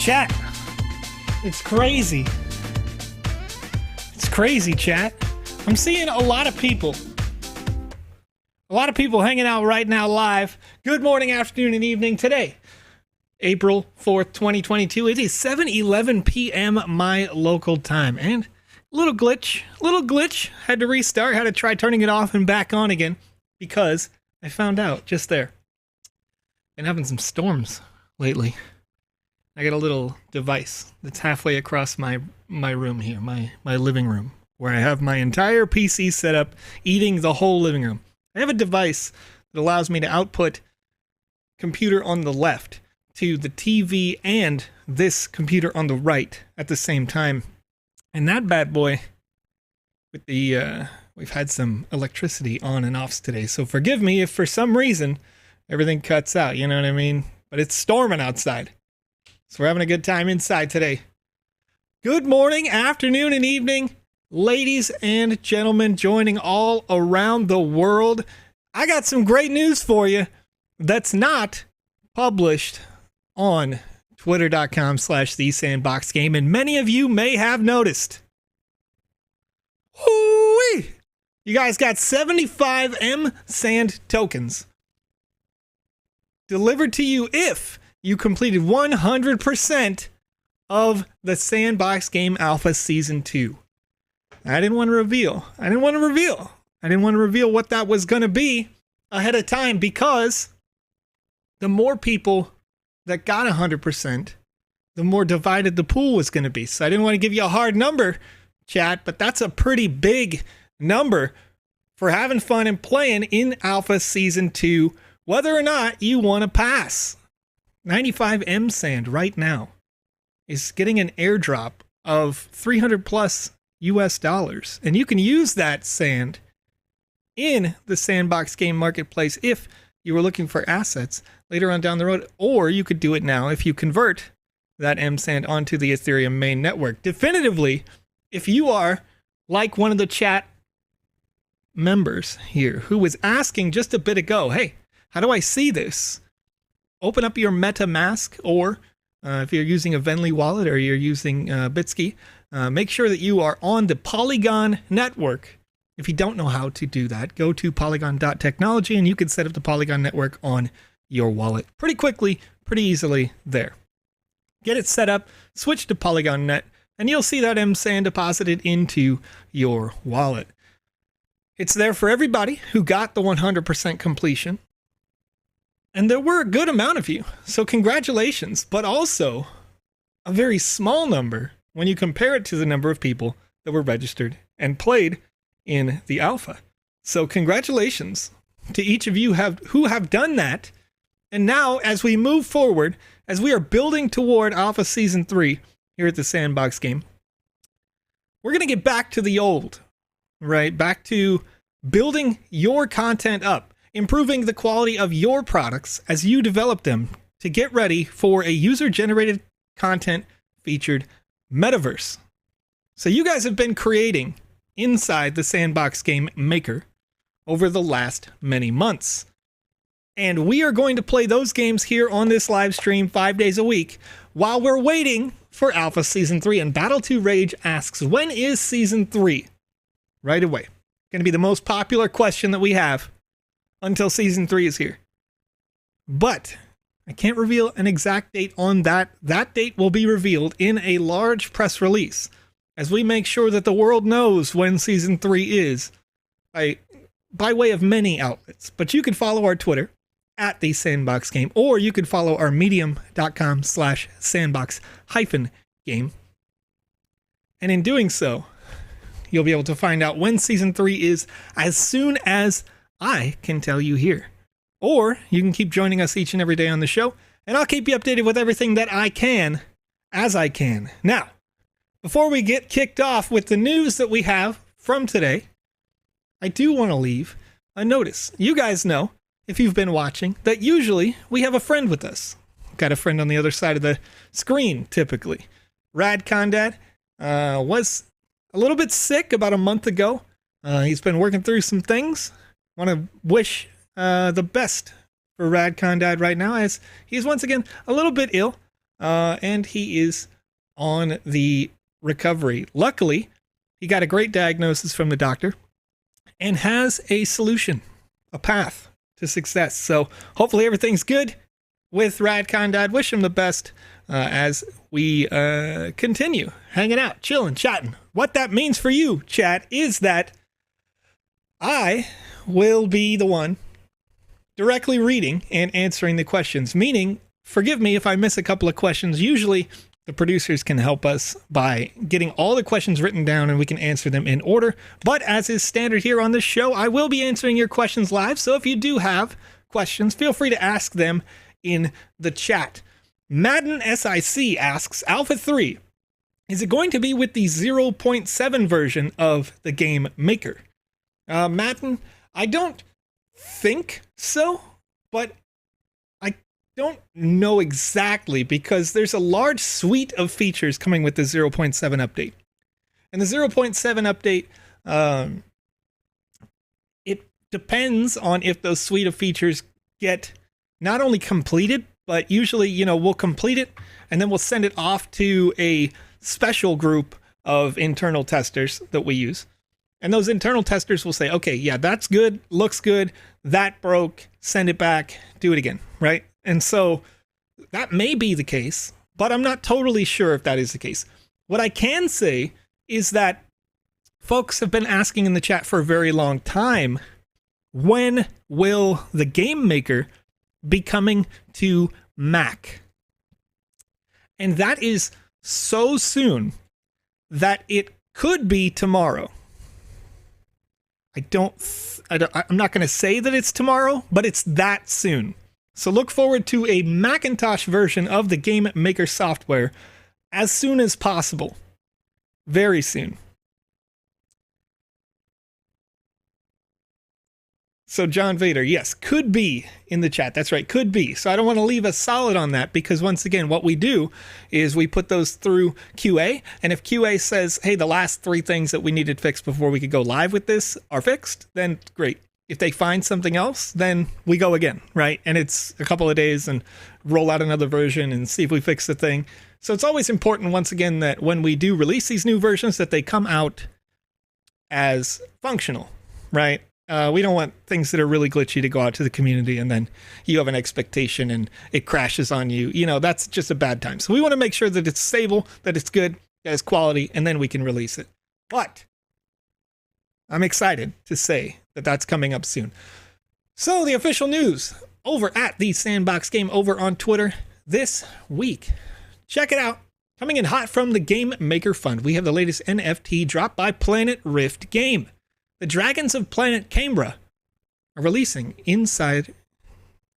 Chat, it's crazy. It's crazy, chat. I'm seeing a lot of people. A lot of people hanging out right now live. Good morning, afternoon, and evening today. April 4th, 2022. It is 7:11 p.m. my local time. And a little glitch. Had to restart, had to try turning it off and back on again because I found out just there. Been having some storms lately. I got a little device that's halfway across my room here, my living room, where I have my entire PC set up, eating the whole living room. I have a device that allows me to output computer on the left to the TV and this computer on the right at the same time. And that bad boy, with the we've had some electricity on and offs today, so forgive me if for some reason everything cuts out, you know what I mean? But it's storming outside. So we're having a good time inside today. Good morning, afternoon, and evening, ladies and gentlemen joining all around the world. I got some great news for you that's not published on twitter.com/thesandboxgame, and many of you may have noticed. Woo-wee! You guys got 75 M-Sand tokens delivered to you if you completed 100% of the Sandbox Game Alpha Season 2. I didn't want to reveal what that was going to be ahead of time, because the more people that got 100%, the more divided the pool was going to be. So I didn't want to give you a hard number, chat, but that's a pretty big number for having fun and playing in Alpha Season 2, whether or not you want to pass. 95 M-Sand right now is getting an airdrop of 300 plus US dollars. And you can use that sand in the Sandbox Game Marketplace if you were looking for assets later on down the road. Or you could do it now if you convert that M-Sand onto the Ethereum main network. Definitively, if you are like one of the chat members here who was asking just a bit ago, hey, how do I see this? Open up your MetaMask, or if you're using a Venly wallet or you're using Bitski, make sure that you are on the Polygon network. If you don't know how to do that, go to polygon.technology and you can set up the Polygon network on your wallet pretty quickly, pretty easily there. Get it set up, switch to Polygon Net, and you'll see that M-Sand deposited into your wallet. It's there for everybody who got the 100% completion. And there were a good amount of you, so congratulations, but also a very small number when you compare it to the number of people that were registered and played in the alpha. So congratulations to each of you who have done that. And now, as we move forward, as we are building toward Alpha Season 3 here at the Sandbox Game, we're going to get back to the old, right? Back to building your content up, improving the quality of your products as you develop them to get ready for a user-generated content featured metaverse. So you guys have been creating inside the Sandbox Game Maker over the last many months. And we are going to play those games here on this live stream 5 days a week while we're waiting for Alpha Season 3. And Battle2Rage asks, when is Season 3? Right away. Going to be the most popular question that we have until Season 3 is here. But I can't reveal an exact date on that. That date will be revealed in a large press release as we make sure that the world knows when Season 3 is by way of many outlets. But you can follow our Twitter at the Sandbox Game, or you could follow our medium.com/sandbox-game. And in doing so, you'll be able to find out when Season 3 is as soon as I can tell you here. Or you can keep joining us each and every day on the show, and I'll keep you updated with everything that I can as I can. Now, before we get kicked off with the news that we have from today, I do want to leave a notice. You guys know, if you've been watching, that usually we have a friend with us. Got a friend on the other side of the screen, typically. Rad Condad was a little bit sick about a month ago. He's been working through some things. Want to wish the best for Rad Condad right now, as he's once again a little bit ill. and he is on the recovery. Luckily, he got a great diagnosis from the doctor and has a solution, a path to success. So hopefully everything's good with Radcon Dad. Wish him the best as we continue hanging out, chilling, chatting. What that means for you, chat, is that I will be the one directly reading and answering the questions, meaning, forgive me if I miss a couple of questions. Usually the producers can help us by getting all the questions written down and we can answer them in order. But as is standard here on this show, I will be answering your questions live. So if you do have questions, feel free to ask them in the chat. Madden SIC asks, Alpha 3, is it going to be with the 0.7 version of the Game Maker? Madden, I don't think so, but I don't know exactly because there's a large suite of features coming with the 0.7 update. And the 0.7 update, it depends on if those suite of features get not only completed, but usually, we'll complete it and then we'll send it off to a special group of internal testers that we use. And those internal testers will say, okay, yeah, that's good, looks good, that broke, send it back, do it again, right? And so that may be the case, but I'm not totally sure if that is the case. What I can say is that folks have been asking in the chat for a very long time, when will the Game Maker be coming to Mac? And that is so soon that it could be tomorrow. I'm not going to say that it's tomorrow, but it's that soon. So look forward to a Macintosh version of the Game Maker software as soon as possible. Very soon. So John Vader, yes, could be in the chat. That's right, could be. So I don't want to leave us solid on that because once again, what we do is we put those through QA. And if QA says, hey, the last 3 things that we needed fixed before we could go live with this are fixed, then great. If they find something else, then we go again, right? And it's a couple of days and roll out another version and see if we fix the thing. So it's always important, once again, that when we do release these new versions, that they come out as functional, right? We don't want things that are really glitchy to go out to the community and then you have an expectation and it crashes on you. That's just a bad time. So we want to make sure that it's stable, that it's good, that it's quality, and then we can release it. But I'm excited to say that that's coming up soon. So the official news over at the Sandbox Game over on Twitter this week. Check it out. Coming in hot from the Game Maker Fund, we have the latest NFT drop by Planet Rift Game. The Dragons of Planet Cambra are releasing inside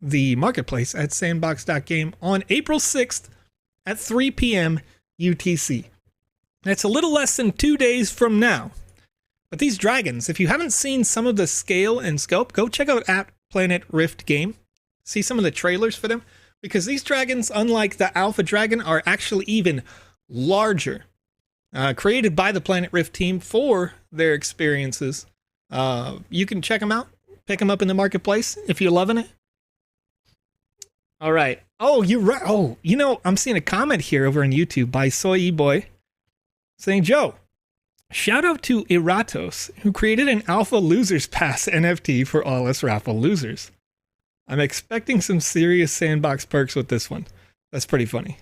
the marketplace at sandbox.game on April 6th at 3 p.m. UTC. That's a little less than 2 days from now. But these dragons, if you haven't seen some of the scale and scope, go check out at Planet Rift Game. See some of the trailers for them. Because these dragons, unlike the Alpha Dragon, are actually even larger. Created by the Planet Rift team for their experiences. You can check them out, pick them up in the marketplace if you're loving it. All right. Oh, you're right. Oh, I'm seeing a comment here over on YouTube by Soy Boy saying, Joe, shout out to Iratos, who created an Alpha Losers Pass NFT for all us raffle losers. I'm expecting some serious Sandbox perks with this one. That's pretty funny.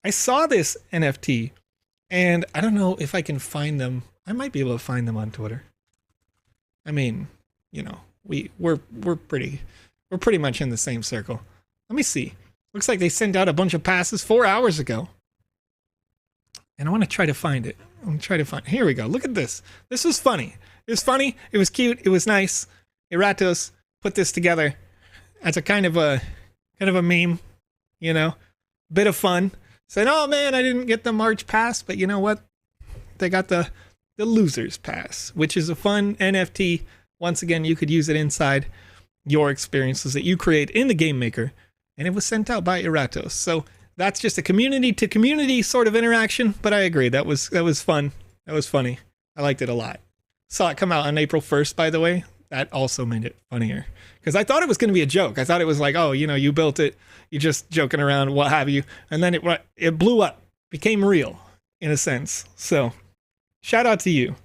I saw this NFT and I don't know if I can find them. I might be able to find them on Twitter. I mean, we're pretty much in the same circle. Let me see. Looks like they sent out a bunch of passes 4 hours ago. And I want to try to find it. Here we go. Look at this. This was funny. It was funny. It was cute. It was nice. Iratos put this together as a kind of a meme, bit of fun. Said, oh man, I didn't get the March pass, but you know what? They got the Losers Pass, which is a fun NFT. Once again, you could use it inside your experiences that you create in the Game Maker, and it was sent out by Iratos. So that's just a community-to-community sort of interaction, but I agree. That was fun. That was funny. I liked it a lot. Saw it come out on April 1st, by the way. that also made it funnier. Because I thought it was going to be a joke. I thought it was like, oh, you built it, you're just joking around, what have you. And then it blew up, became real in a sense. So shout out to you.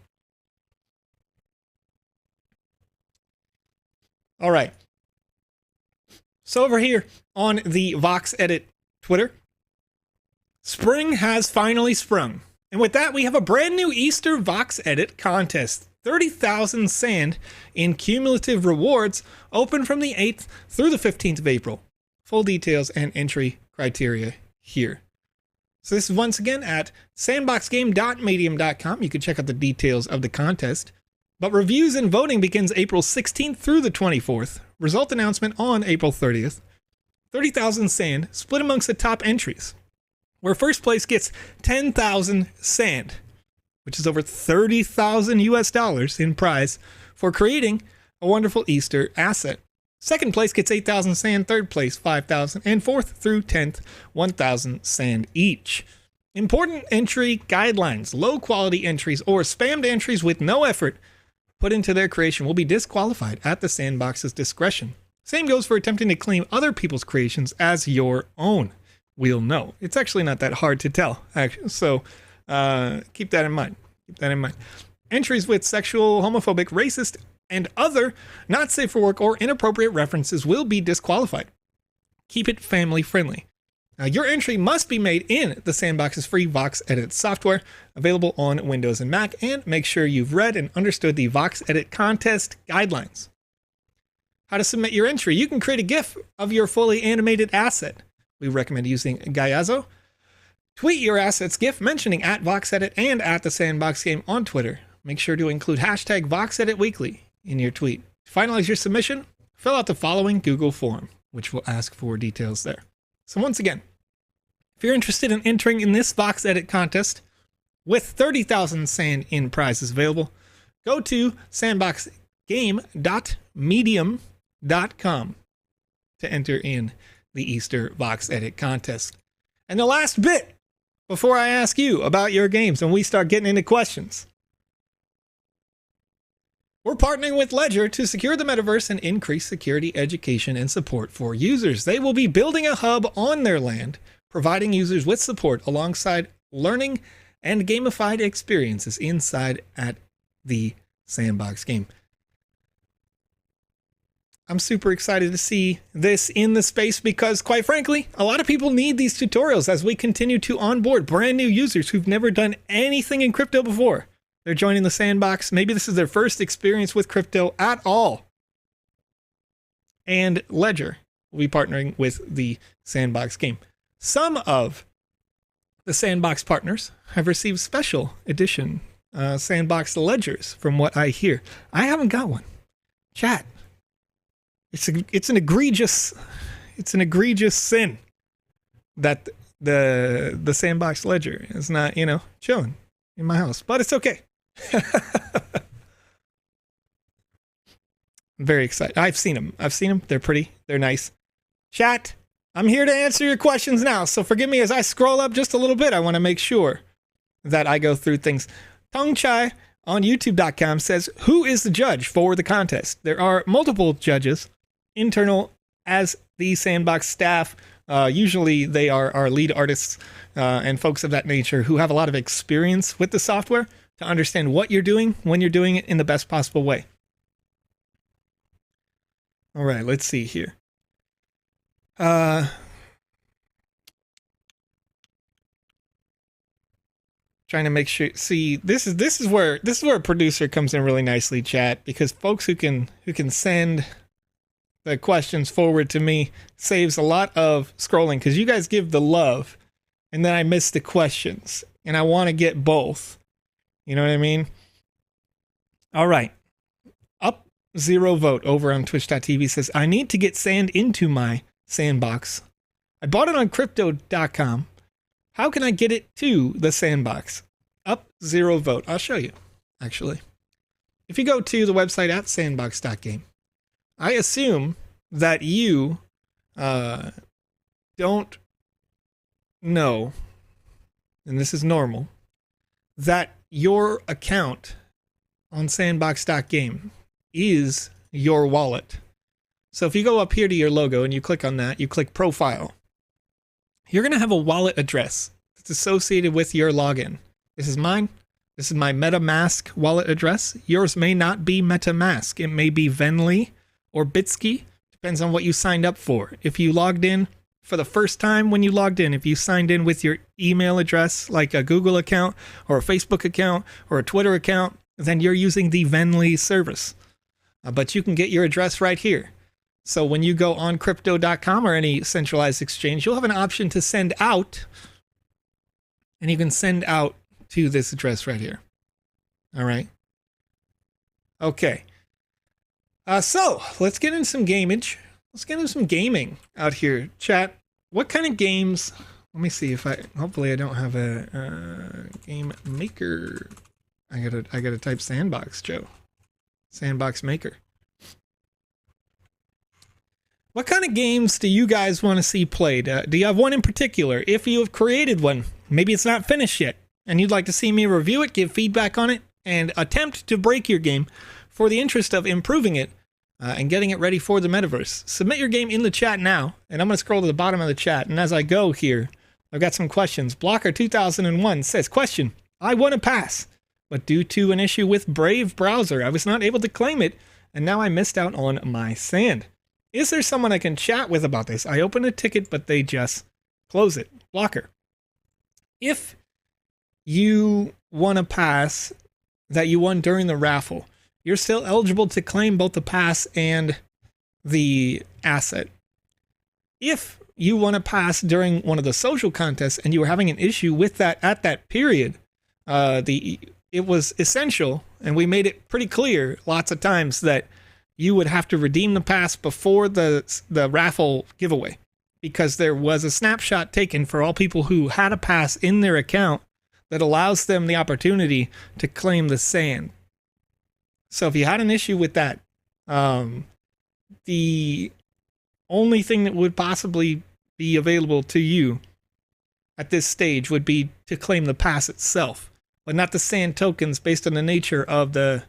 All right. So over here on the VoxEdit Twitter, spring has finally sprung. And with that, we have a brand new Easter VoxEdit contest. 30,000 sand in cumulative rewards open from the 8th through the 15th of April. Full details and entry criteria here. So this is once again at sandboxgame.medium.com. You can check out the details of the contest. But reviews and voting begins April 16th through the 24th. Result announcement on April 30th. 30,000 sand split amongst the top entries, where first place gets 10,000 sand, which is over 30,000 US dollars in prize for creating a wonderful Easter asset. Second place gets 8,000 sand, third place 5,000, and fourth through 10th 1,000 sand each. Important entry guidelines: low quality entries or spammed entries with no effort put into their creation will be disqualified at the Sandbox's discretion. Same goes for attempting to claim other people's creations as your own. We'll know. It's actually not that hard to tell, actually. So keep that in mind. Keep that in mind. Entries with sexual, homophobic, racist, and other not safe for work or inappropriate references will be disqualified. Keep it family friendly. Your entry must be made in the Sandbox's free VoxEdit software, available on Windows and Mac, and make sure you've read and understood the VoxEdit contest guidelines. How to submit your entry: you can create a GIF of your fully animated asset. We recommend using Gaiazo. Tweet your assets GIF mentioning at VoxEdit and at the Sandbox Game on Twitter. Make sure to include hashtag VoxEditWeekly in your tweet. To finalize your submission, fill out the following Google form, which will ask for details there. So once again, if you're interested in entering in this VoxEdit contest with 30,000 sand in prizes available, go to sandboxgame.medium.com to enter in the Easter VoxEdit contest. And the last bit before I ask you about your games and we start getting into questions. We're partnering with Ledger to secure the metaverse and increase security, education, and support for users. They will be building a hub on their land, providing users with support alongside learning and gamified experiences inside at the Sandbox game. I'm super excited to see this in the space because, quite frankly, a lot of people need these tutorials as we continue to onboard brand new users who've never done anything in crypto before. They're joining the Sandbox. Maybe this is their first experience with crypto at all. And Ledger will be partnering with the Sandbox game. Some of the Sandbox partners have received special edition Sandbox Ledgers, from what I hear. I haven't got one. Chat. It's an egregious sin that the Sandbox Ledger is not, chilling in my house, but it's okay. I'm very excited. I've seen them. They're pretty. They're nice. Chat, I'm here to answer your questions now, so forgive me as I scroll up just a little bit. I want to make sure that I go through things. Tong Chai on YouTube.com says, who is the judge for the contest? There are multiple judges, internal as the Sandbox staff. Usually they are our lead artists and folks of that nature who have a lot of experience with the software to understand what you're doing when you're doing it in the best possible way. All right, let's see here. Trying to make sure. See, this is where a producer comes in really nicely, chat, because folks who can send the questions forward to me saves a lot of scrolling, because you guys give the love and then I miss the questions and I want to get both. You know what I mean? All right. Up Zero Vote over on twitch.tv says, I need to get sand into my Sandbox. I bought it on crypto.com. How can I get it to the Sandbox? Up Zero Vote. I'll show you, actually. If you go to the website at sandbox.game, I assume that you don't know, and this is normal, that your account on sandbox.game is your wallet. So if you go up here to your logo and you click on that, you click profile, you're going to have a wallet address that's associated with your login. This is mine. This is my MetaMask wallet address. Yours may not be MetaMask. It may be Venly or Bitski. Depends on what you signed up for. If you logged in for the first time when you logged in, if you signed in with your email address, like a Google account or a Facebook account or a Twitter account, then you're using the Venly service. But you can get your address right here. So when you go on crypto.com or any centralized exchange, you'll have an option to send out, and you can send out to this address right here. All right. Okay. So let's get in some gamage. Let's get into some gaming out here. Chat, what kind of games? Let me see if hopefully I don't have a game maker. I gotta type Sandbox, Joe. Sandbox Maker. What kind of games do you guys want to see played? Do you have one in particular? If you have created one, maybe it's not finished yet, and you'd like to see me review it, give feedback on it, and attempt to break your game for the interest of improving it and getting it ready for the metaverse. Submit your game in the chat now, and I'm going to scroll to the bottom of the chat, and as I go here, I've got some questions. Blocker2001 says, question, I want to pass, but due to an issue with Brave browser, I was not able to claim it, and now I missed out on my sand. Is there someone I can chat with about this? I open a ticket, but they just close it. Blocker. If you want a pass that you won during the raffle, you're still eligible to claim both the pass and the asset. If you won a pass during one of the social contests and you were having an issue with that at that period, it was essential, and we made it pretty clear lots of times that you would have to redeem the pass before the raffle giveaway, because there was a snapshot taken for all people who had a pass in their account that allows them the opportunity to claim the sand. So if you had an issue with that, the only thing that would possibly be available to you at this stage would be to claim the pass itself, but not the sand tokens based on the nature of the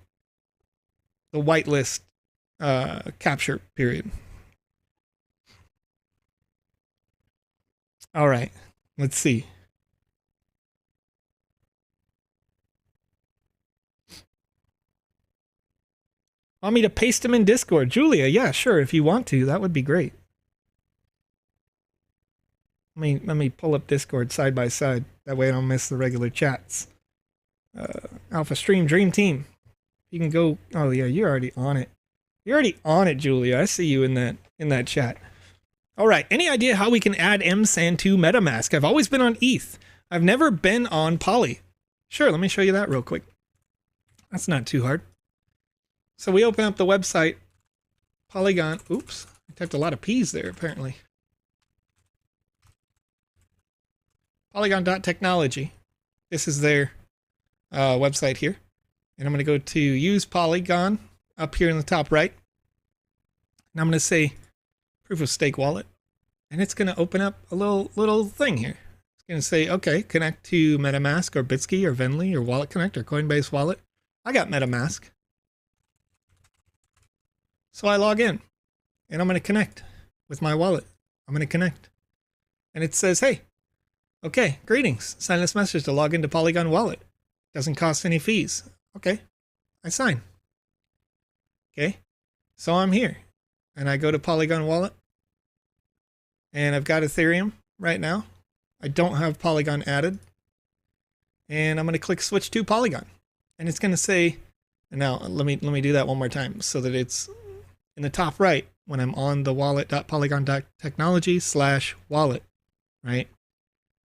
whitelist capture period. All right, let's see. Want me to paste them in Discord? Julia, yeah, sure, if you want to, that would be great. Let me pull up Discord side by side. That way I don't miss the regular chats. Alpha Stream Dream Team. You can go. Oh yeah, you're already on it. You're already on it, Julia. I see you in that chat. All right. Any idea how we can add MSAN to MetaMask? I've always been on ETH. I've never been on Poly. Sure. Let me show you that real quick. That's not too hard. So we open up the website, Polygon. Oops, I typed a lot of P's there apparently. Polygon.technology. This is their website here. And I'm going to go to use Polygon up here in the top right. And I'm going to say proof of stake wallet. And it's going to open up a little thing here. It's going to say, okay, connect to MetaMask or Bitski or Venly or Wallet Connect or Coinbase Wallet. I got MetaMask. So I log in and I'm going to connect with my wallet. I'm going to connect. And it says, hey, okay, greetings. Sign this message to log into Polygon Wallet. Doesn't cost any fees. Okay, I sign. Okay, so I'm here. And I go to Polygon Wallet. And I've got Ethereum right now. I don't have Polygon added. And I'm going to click switch to Polygon. And it's going to say, and now let me do that one more time so that it's in the top right when I'm on the wallet.polygon.technology/wallet, right?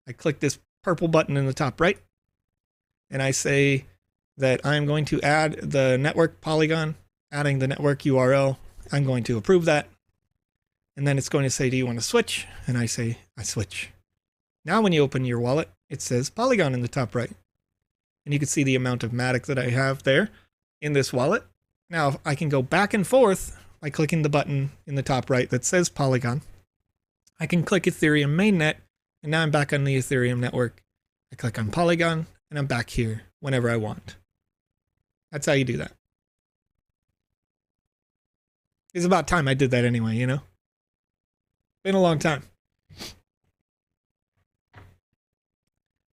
I click this purple button in the top right, and I say that I'm going to add the network Polygon, adding the network URL. I'm going to approve that. And then it's going to say, do you want to switch? And I say, I switch. Now when you open your wallet, it says Polygon in the top right. And you can see the amount of Matic that I have there in this wallet. Now I can go back and forth by clicking the button in the top right that says Polygon. I can click Ethereum mainnet, and now I'm back on the Ethereum network. I click on Polygon, and I'm back here whenever I want. That's how you do that. It's about time I did that anyway, you know? Been a long time.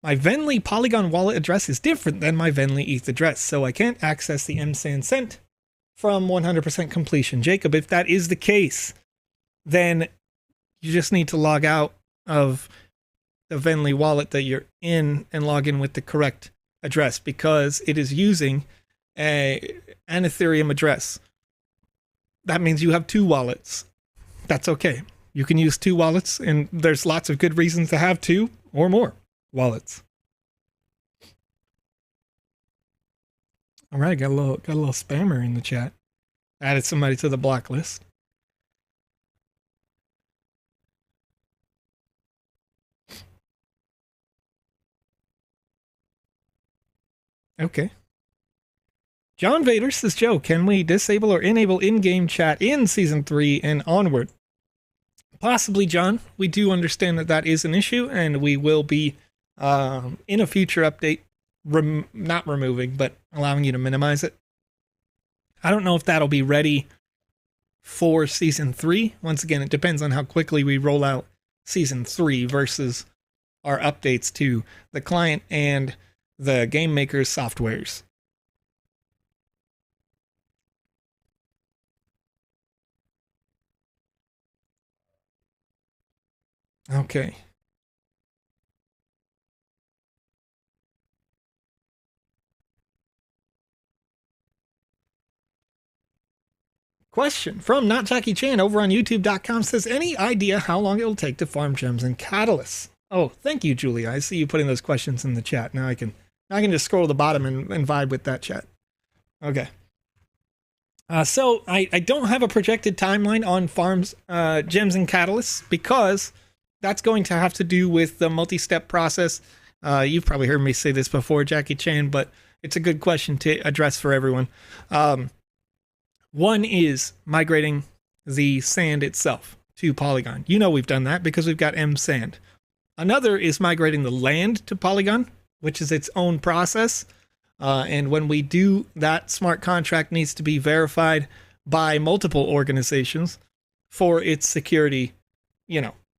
My Venly Polygon wallet address is different than my Venly ETH address, so I can't access the MSAN sent from 100% completion. Jacob, if that is the case, then you just need to log out of the Venly wallet that you're in and log in with the correct address, because it is using an Ethereum address. That means you have two wallets. That's okay. You can use two wallets, and there's lots of good reasons to have two or more wallets. All right, got a little spammer in the chat. Added somebody to the block list. Okay. John Vader says, Joe, can we disable or enable in-game chat in Season 3 and onward? Possibly, John. We do understand that that is an issue, and we will be, in a future update, not removing, but allowing you to minimize it. I don't know if that'll be ready for Season 3. Once again, it depends on how quickly we roll out Season 3 versus our updates to the client and the Game Maker's softwares. Okay. Question from Not Jackie Chan over on YouTube.com says, any idea how long it will take to farm gems and catalysts? Oh, thank you, Julia. I see you putting those questions in the chat. Now I can just scroll to the bottom and vibe with that chat. Okay. So I don't have a projected timeline on farms, gems and catalysts, because that's going to have to do with the multi-step process. You've probably heard me say this before, Jackie Chan, but it's a good question to address for everyone. One is migrating the sand itself to Polygon. You know we've done that because we've got mSand. Another is migrating the land to Polygon, which is its own process. And when we do that, smart contract needs to be verified by multiple organizations for its security,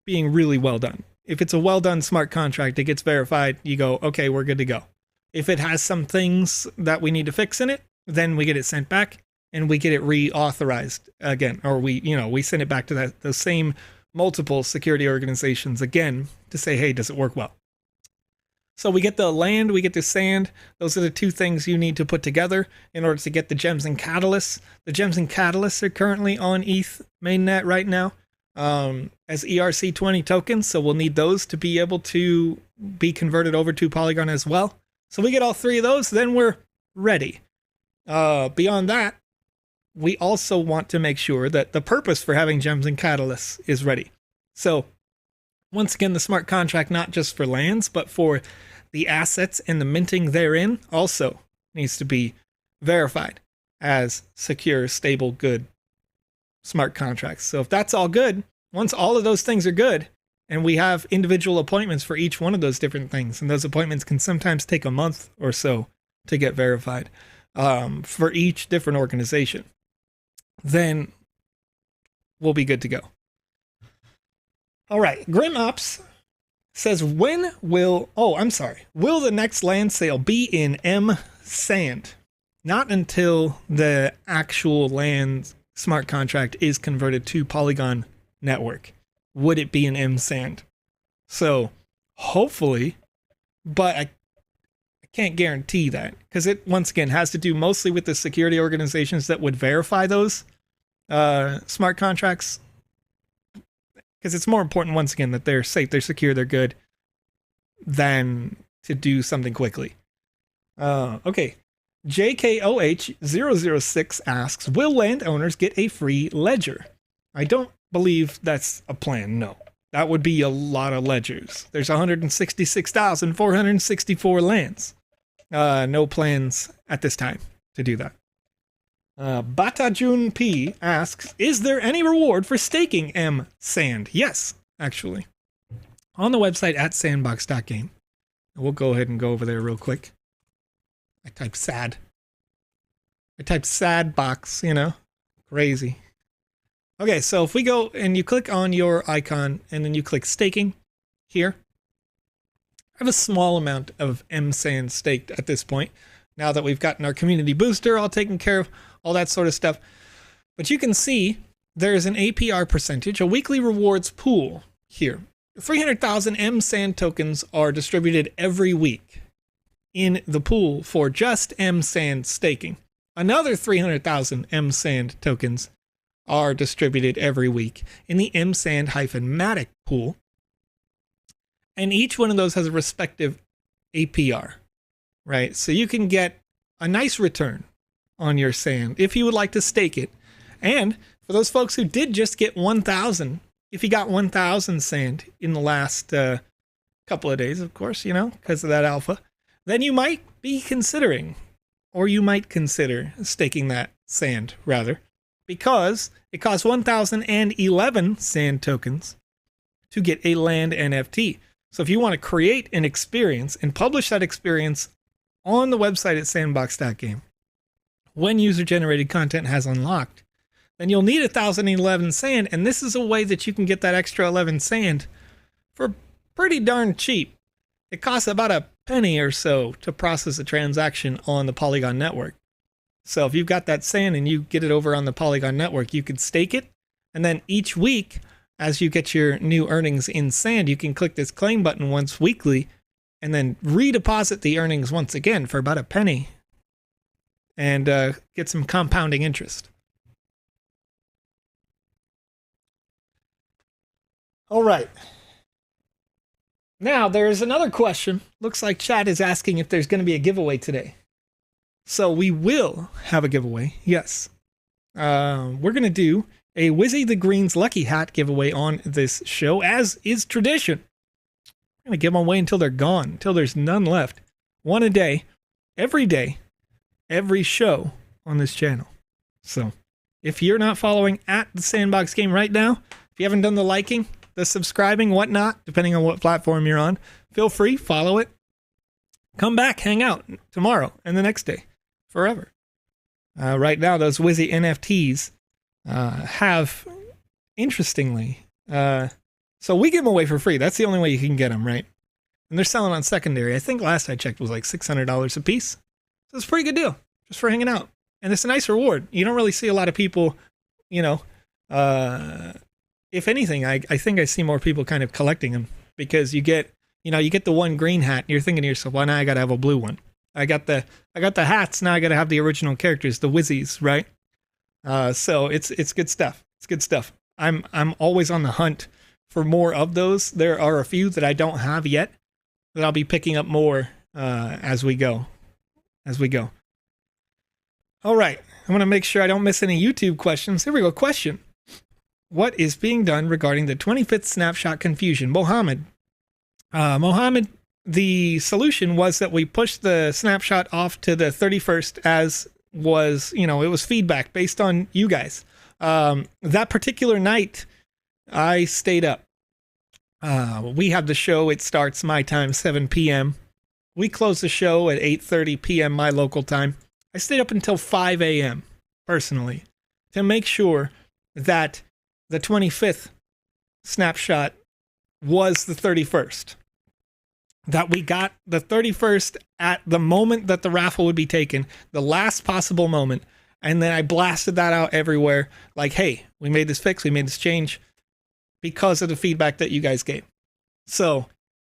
being really well done. If it's a well done smart contract, it gets verified. You go, okay, we're good to go. If it has some things that we need to fix in it, then we get it sent back and we get it reauthorized again, or we send it back to those same multiple security organizations again to say, hey, does it work well? So we get the land, we get the sand. Those are the two things you need to put together in order to get the gems and catalysts. The gems and catalysts are currently on ETH mainnet right now as ERC20 tokens. So we'll need those to be able to be converted over to Polygon as well. So we get all three of those, then we're ready. Beyond that, we also want to make sure that the purpose for having gems and catalysts is ready. So once again, the smart contract, not just for lands, but for the assets and the minting therein, also needs to be verified as secure, stable, good smart contracts. So if that's all good, once all of those things are good, and we have individual appointments for each one of those different things, and those appointments can sometimes take a month or so to get verified for each different organization, then we'll be good to go. All right, GrimOps says, will the next land sale be in mSand? Not until the actual land smart contract is converted to Polygon network would it be in mSand. So hopefully, but I can't guarantee that, because it once again has to do mostly with the security organizations that would verify those smart contracts. Because it's more important, once again, that they're safe, they're secure, they're good, than to do something quickly. Okay. JKOH006 asks, will landowners get a free ledger? I don't believe that's a plan, no. That would be a lot of ledgers. There's 166,464 lands. No plans at this time to do that. Batajun P asks, is there any reward for staking mSand? Yes, actually. On the website at sandbox.game. We'll go ahead and go over there real quick. I typed sad box, crazy. Okay, so if we go and you click on your icon and then you click staking here, I have a small amount of M-Sand staked at this point. Now that we've gotten our community booster all taken care of, all that sort of stuff. But you can see there's an APR percentage, a weekly rewards pool here. 300,000 M-Sand tokens are distributed every week in the pool for just M-Sand staking. Another 300,000 M-Sand tokens are distributed every week in the M-Sand-Matic pool. And each one of those has a respective APR, right? So you can get a nice return on your sand if you would like to stake it. And for those folks who did just get 1,000, if you got 1,000 sand in the last couple of days, of course, because of that alpha, then you might be considering, or you might consider staking that sand, rather, because it costs 1,011 sand tokens to get a land NFT. So if you want to create an experience and publish that experience on the website at Sandbox.game, when user-generated content has unlocked, then you'll need 1,011 sand, and this is a way that you can get that extra 11 sand for pretty darn cheap. It costs about a penny or so to process a transaction on the Polygon network. So if you've got that sand and you get it over on the Polygon network, you can stake it, and then each week, as you get your new earnings in sand, you can click this claim button once weekly and then redeposit the earnings once again for about a penny and get some compounding interest. All right. Now, there's another question. Looks like chat is asking if there's going to be a giveaway today. So we will have a giveaway, yes. We're going to do a Wizzy the Green's Lucky Hat giveaway on this show, as is tradition. I'm going to give them away until they're gone, until there's none left. One a day, every show on this channel. So if you're not following at the Sandbox Game right now, if you haven't done the liking, the subscribing, whatnot, depending on what platform you're on, feel free, follow it. Come back, hang out tomorrow and the next day, forever. Right now, those Wizzy NFTs have, interestingly, so we give them away for free. That's the only way you can get them, right? And they're selling on secondary. I think last I checked was like $600 a piece. So it's a pretty good deal just for hanging out. And it's a nice reward. You don't really see a lot of people, if anything, I think I see more people kind of collecting them because you get the one green hat and you're thinking to yourself, well, now I got to have a blue one. I got the hats. Now I got to have the original characters, the Wizzies, right? So it's good stuff. It's good stuff. I'm always on the hunt for more of those. There are a few that I don't have yet that I'll be picking up more as we go. All right. I want to make sure I don't miss any YouTube questions. Here we go. Question. What is being done regarding the 25th snapshot confusion? Mohammed, the solution was that we pushed the snapshot off to the 31st as was, it was feedback based on you guys. That particular night, I stayed up. We have the show. It starts my time, 7 p.m. We close the show at 8:30 p.m. my local time. I stayed up until 5 a.m. personally to make sure that the 25th snapshot was the 31st. That we got the 31st at the moment that the raffle would be taken, the last possible moment, and then I blasted that out everywhere like, hey, we made this fix, we made this change because of the feedback that you guys gave. So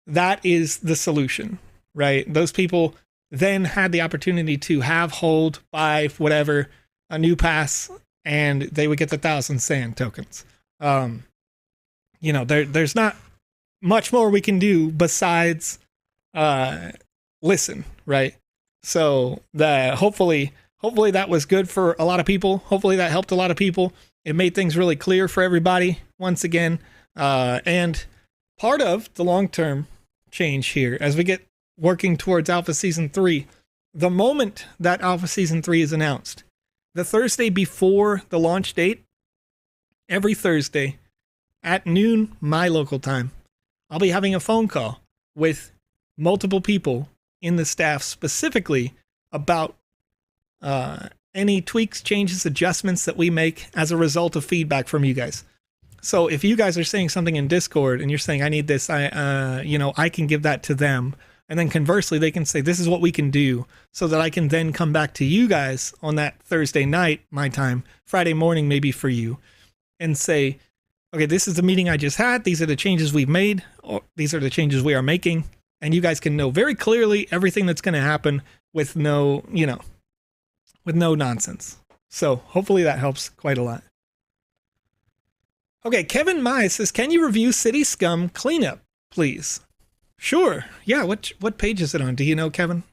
that is the solution, right? Those people then had the opportunity to hold, buy, whatever, a new pass, and they would get the 1,000 sand tokens. There's not much more we can do besides listen, right? So hopefully that was good for a lot of people. Hopefully that helped a lot of people. It made things really clear for everybody once again. And part of the long-term change here, as we get working towards Alpha Season 3, the moment that Alpha Season 3 is announced, the Thursday before the launch date, every Thursday at noon, my local time, I'll be having a phone call with multiple people in the staff specifically about any tweaks, changes, adjustments that we make as a result of feedback from you guys. So if you guys are saying something in Discord and you're saying, I need this, I can give that to them. And then conversely, they can say, this is what we can do, so that I can then come back to you guys on that Thursday night, my time, Friday morning, maybe for you, and say, okay, this is the meeting I just had. These are the changes we've made. Or these are the changes we are making. And you guys can know very clearly everything that's going to happen with no, with no nonsense. So hopefully that helps quite a lot. Okay, Kevin Mai says, can you review City Scum Cleanup, please? Sure. Yeah, what page is it on? Do you know, Kevin?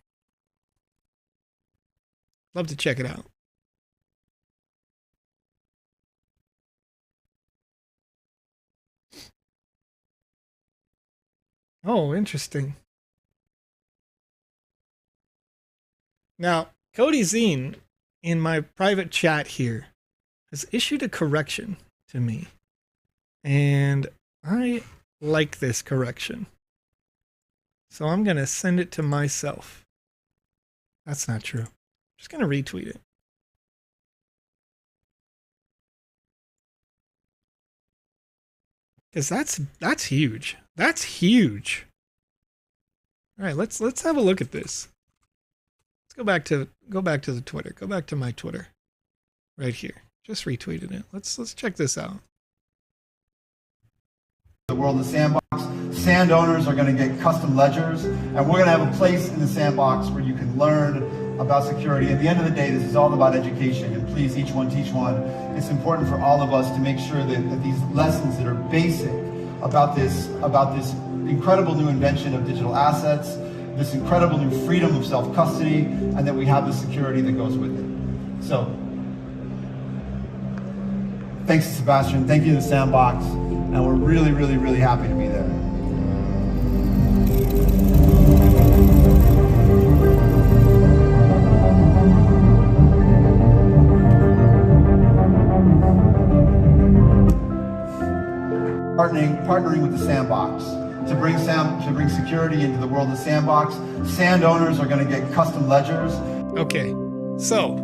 Love to check it out. Oh, interesting. Now, Cody Zine, in my private chat here, has issued a correction to me. And I like this correction. So I'm going to send it to myself. That's not true. I'm just going to retweet it. Because that's huge. That's huge. All right, let's have a look at this. Let's go back to the Twitter. Go back to my Twitter. Right here. Just retweeted it. Let's check this out. The world of Sandbox. Sand owners are going to get custom ledgers, and we're going to have a place in the Sandbox where you can learn about security. At the end of the day, this is all about education, and please, each one teach one. It's important for all of us to make sure that these lessons that are basic about this incredible new invention of digital assets, this incredible new freedom of self-custody, and that we have the security that goes with it. So, thanks to Sebastian, thank you to the Sandbox, and we're really, really, really happy to be there. Partnering with the Sandbox to bring security into the world of Sandbox. Sand owners are going to get custom ledgers. Okay, so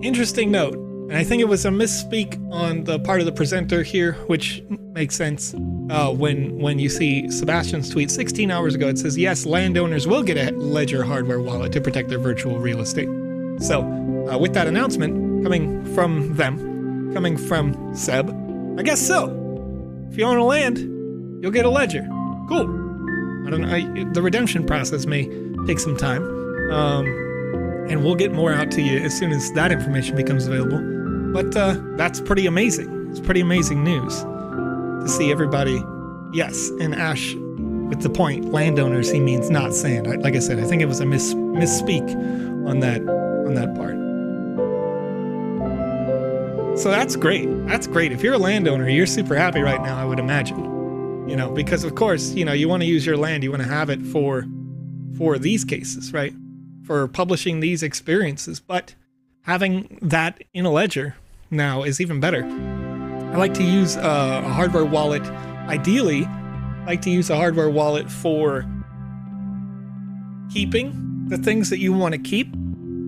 interesting note, and I think it was a misspeak on the part of the presenter here, which makes sense. When you see Sebastian's tweet 16 hours ago, it says, yes, landowners will get a Ledger hardware wallet to protect their virtual real estate. So with that announcement coming from them, coming from Seb, I guess so. If you own a land, you'll get a ledger. Cool. I don't know. The redemption process may take some time. And we'll get more out to you as soon as that information becomes available. But that's pretty amazing. It's pretty amazing news to see everybody. Yes, and Ash, with the point, landowners, he means not sand. Like I said, I think it was a misspeak on that part. So that's great. That's great. If you're a landowner, you're super happy right now, I would imagine. Because of course, you want to use your land, you want to have it for these cases, right? For publishing these experiences. But having that in a ledger now is even better. I like to use a hardware wallet. Ideally, I like to use a hardware wallet for keeping the things that you want to keep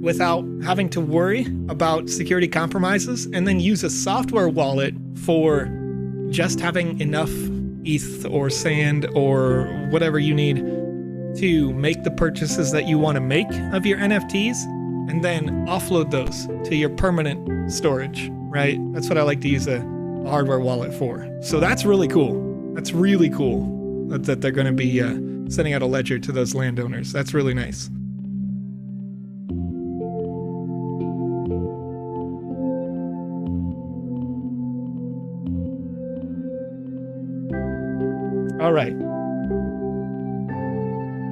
without having to worry about security compromises, and then use a software wallet for just having enough ETH or sand or whatever you need to make the purchases that you want to make of your NFTs, and then offload those to your permanent storage, right? That's what I like to use a hardware wallet for. So that's really cool. That's really cool that they're going to be sending out a ledger to those landowners. That's really nice. All right.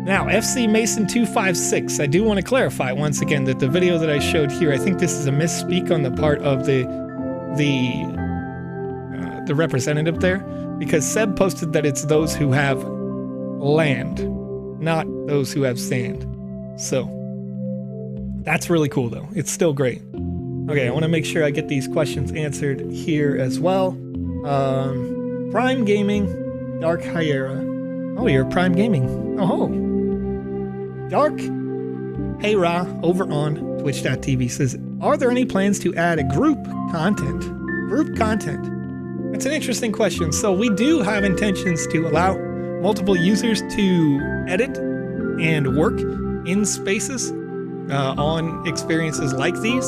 Now, FC Mason 256. I do want to clarify once again that the video that I showed here, I think this is a misspeak on the part of the representative there, because Seb posted that it's those who have land, not those who have sand. So that's really cool, though. It's still great. Okay, I want to make sure I get these questions answered here as well. Prime Gaming. Dark Hyera. Oh, you're Prime Gaming. Oh, Dark Hyera over on Twitch.tv says, are there any plans to add a group content? Group content. That's an interesting question. So we do have intentions to allow multiple users to edit and work in spaces on experiences like these.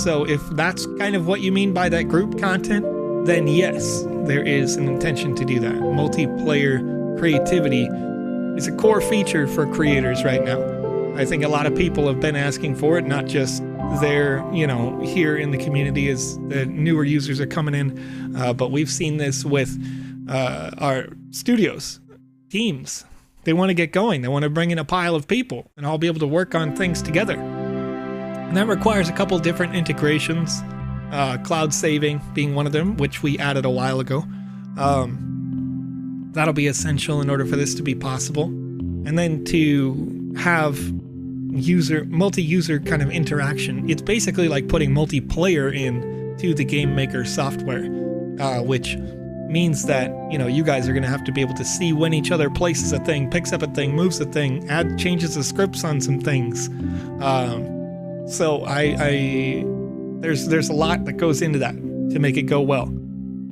So if that's kind of what you mean by that group content, then yes, there is an intention to do that. Multiplayer creativity is a core feature for creators right now. I think a lot of people have been asking for it, not just there, here in the community as the newer users are coming in, but we've seen this with our studios, teams. They want to get going. They want to bring in a pile of people and all be able to work on things together. And that requires a couple different integrations, cloud saving being one of them, which we added a while ago. That'll be essential in order for this to be possible. And then to have multi-user kind of interaction. It's basically like putting multiplayer into the Game Maker software, which means that, you guys are going to have to be able to see when each other places a thing, picks up a thing, moves a thing, changes the scripts on some things. So there's a lot that goes into that to make it go well.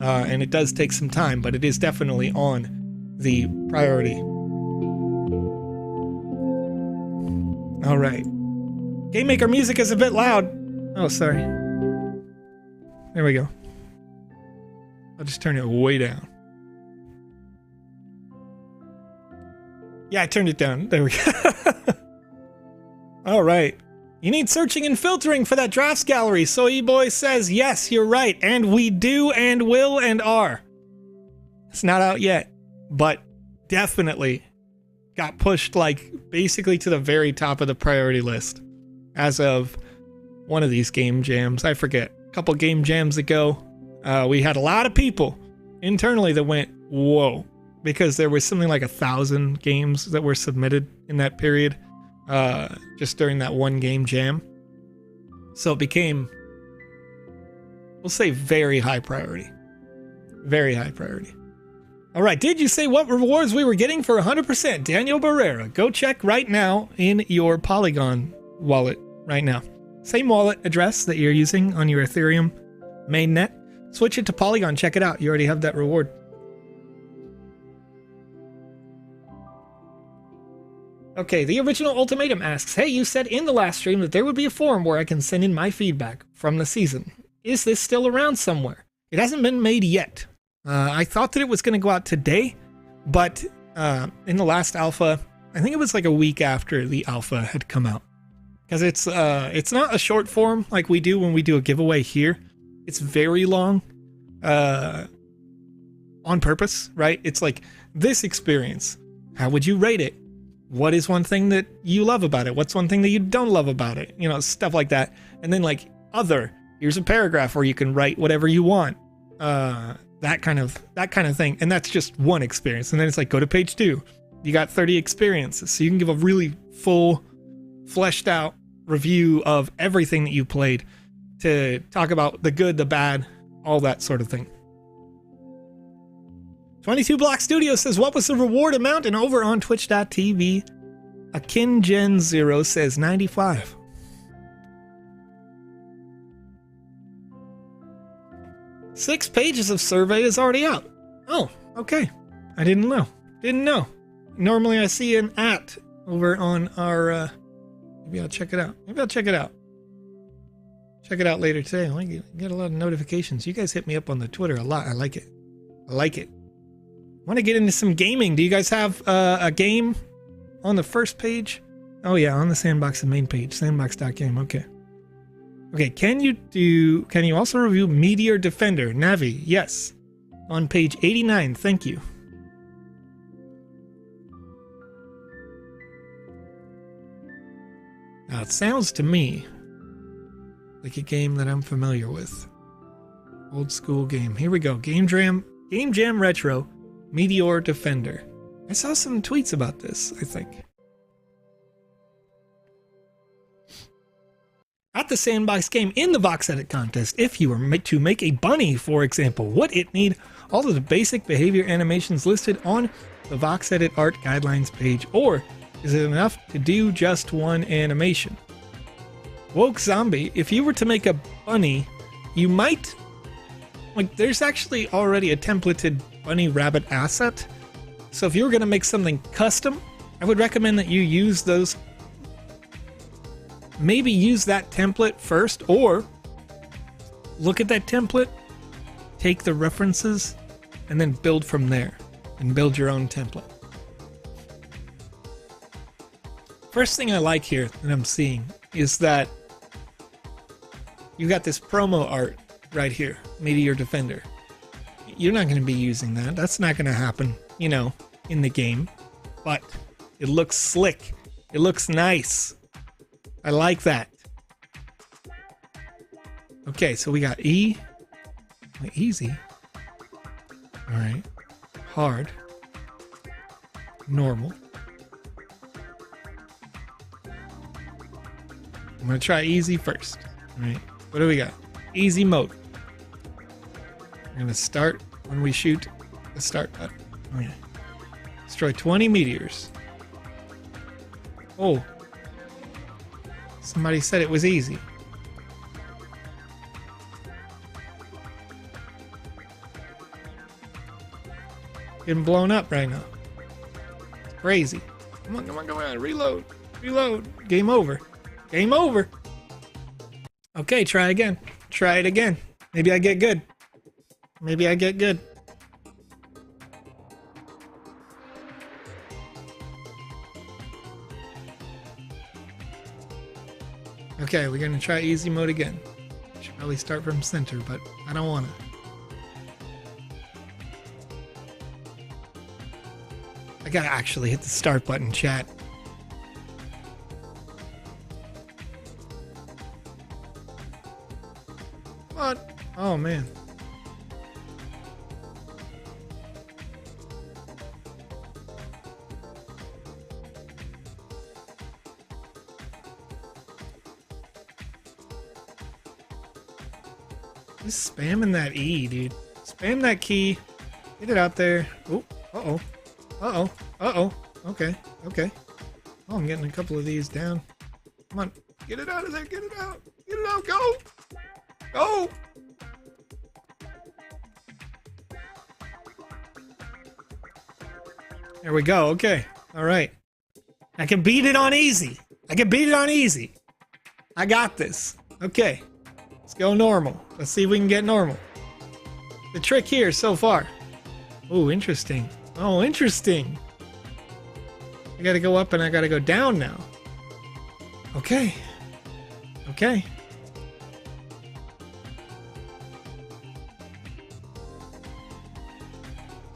And it does take some time, but it is definitely on the priority. All right. Game Maker music is a bit loud. Oh, sorry. There we go. I'll just turn it way down. Yeah, I turned it down. There we go. All right. You need searching and filtering for that drafts gallery. So E-Boy says, yes, you're right. And we do and will and are. It's not out yet, but definitely got pushed basically to the very top of the priority list as of one of these game jams. I forget, a couple game jams ago, we had a lot of people internally that went, whoa, because there was something like 1,000 games that were submitted in that period, just during that one game jam. So it became, we'll say, very high priority. Very high priority. All right, did you say what rewards we were getting for 100%? Daniel Barrera, go check right now in your Polygon wallet right now. Same wallet address that you're using on your Ethereum mainnet. Switch it to Polygon, check it out. You already have that reward. Okay, the original ultimatum asks, hey, you said in the last stream that there would be a forum where I can send in my feedback from the season. Is this still around somewhere? It hasn't been made yet. I thought that it was going to go out today, but in the last alpha, I think it was like a week after the alpha had come out. Because it's not a short form like we do when we do a giveaway here. It's very long on purpose, right? It's like, this experience, how would you rate it? What is one thing that you love about it? What's one thing that you don't love about it? Stuff like that. And then here's a paragraph where you can write whatever you want. That kind of thing. And that's just one experience. And then it's like, go to page 2. You got 30 experiences. So you can give a really full, fleshed out review of everything that you played to talk about the good, the bad, all that sort of thing. 22 Block Studio says, what was the reward amount? And over on twitch.tv, AkinGen0 says 95. Six pages of survey is already out. Oh, okay. I didn't know. Normally I see an @ over on our, maybe I'll check it out. Check it out later today. I get a lot of notifications. You guys hit me up on the Twitter a lot. I like it. Want to get into some gaming. Do you guys have a game on the first page? Oh yeah, on the Sandbox main page, sandbox.game. Okay. Can you also review Meteor Defender? Navi, yes. On page 89, thank you. Now it sounds to me like a game that I'm familiar with. Old school game. Here we go. Game Jam Retro, Meteor Defender. I saw some tweets about this, I think. At the Sandbox game in the VoxEdit contest, if you were to make a bunny, for example, would it need all of the basic behavior animations listed on the VoxEdit art guidelines page, or is it enough to do just one animation? Woke Zombie, if you were to make a bunny, you might, like, there's actually already a templated bunny rabbit asset. So if you were going to make something custom, I would recommend that you use those, maybe use that template first, or look at that template, take the references, and then build from there and build your own template. First thing I like here that I'm seeing is that you got this promo art right here, Meteor Defender. You're not going to be using that. That's not going to happen, you know, in the game. But it looks slick. It looks nice. I like that. Okay, so we got E. Easy. All right. Hard. Normal. I'm going to try easy first. All right. What do we got? Easy mode. We're going to start when we shoot the start button. Okay. Destroy 20 meteors. Oh. Somebody said it was easy. Getting blown up right now. It's crazy. Come on, come on, come on. Reload. Reload. Game over. Game over. Okay, try again. Try it again. Maybe I get good. Maybe I get good. Okay, we're gonna try easy mode again. Should probably start from center, but I don't wanna. I gotta actually hit the start button, chat. What? Oh man. Just spamming that E, dude. Spam that key. Get it out there. Oh, uh-oh. Uh-oh. Uh-oh. Okay. Okay. Oh, I'm getting a couple of these down. Come on. Get it out of there. Get it out. Get it out. Go. Go. There we go. Okay. All right. I can beat it on easy. I can beat it on easy. I got this. Okay. Let's go normal. Let's see if we can get normal. The trick here so far. Oh, interesting. Oh, interesting. I gotta go up and I gotta go down now. Okay. Okay.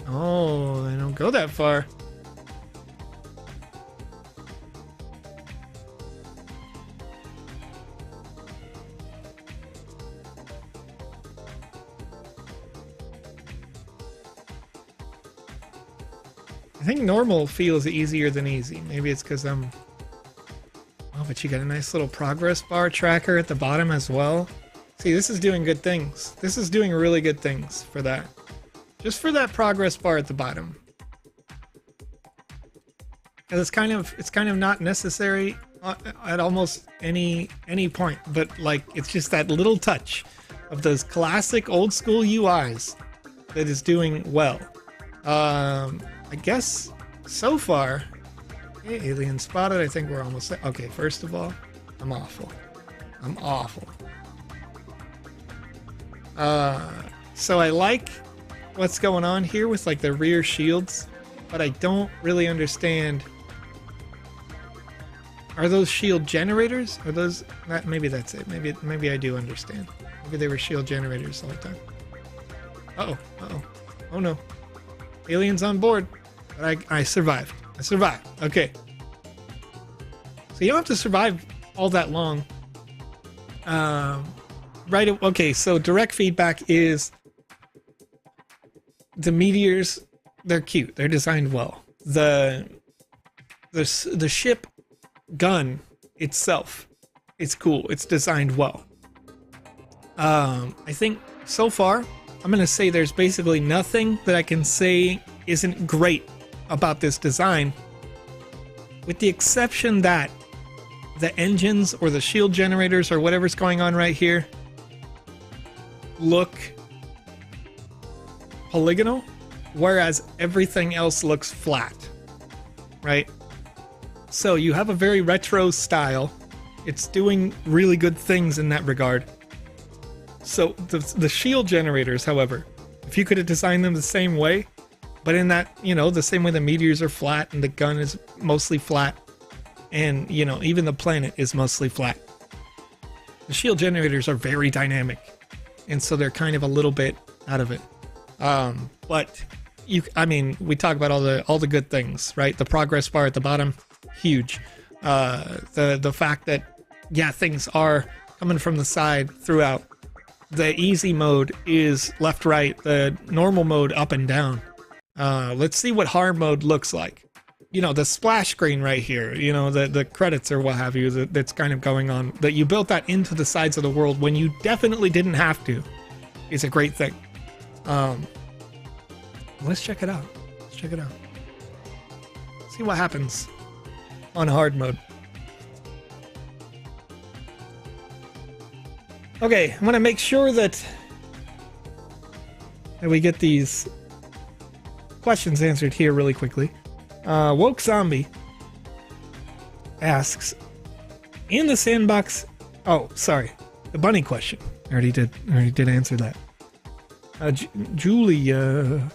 Oh, they don't go that far. I think normal feels easier than easy. Maybe it's because I'm... Oh, but you got a nice little progress bar tracker at the bottom as well. See, this is doing good things. This is doing really good things for that. Just for that progress bar at the bottom. And it's kind of not necessary at almost any point, but like it's just that little touch of those classic old school UIs that is doing well. I guess so far, hey, alien spotted. I think we're almost there. Okay, first of all, I'm awful. I'm awful. So I like what's going on here with like the rear shields, but I don't really understand. Are those shield generators? Are those? Maybe that's it. Maybe I do understand. Maybe they were shield generators all the time. Uh-oh. Uh-oh. Oh no. Aliens on board. But I survived. I survived. Okay. So you don't have to survive all that long. Right. Okay. So direct feedback is the meteors. They're cute. They're designed well. The ship gun itself, it's cool. It's designed well. I think so far, I'm gonna say there's basically nothing that I can say isn't great about this design, with the exception that the engines or the shield generators or whatever's going on right here look polygonal, whereas everything else looks flat, right? So you have a very retro style. It's doing really good things in that regard. So the shield generators, however, if you could have designed them the same way, but in that, you know, the same way the meteors are flat and the gun is mostly flat, and, you know, even the planet is mostly flat. The shield generators are very dynamic, and so they're kind of a little bit out of it. But I mean, we talk about all the good things, right? The progress bar at the bottom, huge. The fact that, yeah, things are coming from the side throughout. The easy mode is left, right. The normal mode up and down. Let's see what hard mode looks like. You know, the splash screen right here, you know, the credits or what have you that's kind of going on, that you built that into the sides of the world when you definitely didn't have to, is a great thing. Let's check it out. Let's check it out. See what happens on hard mode. Okay, I'm gonna make sure that we get these questions answered here really quickly. Woke Zombie asks, in the sandbox... Oh, sorry. The bunny question. I already did answer that. Julia...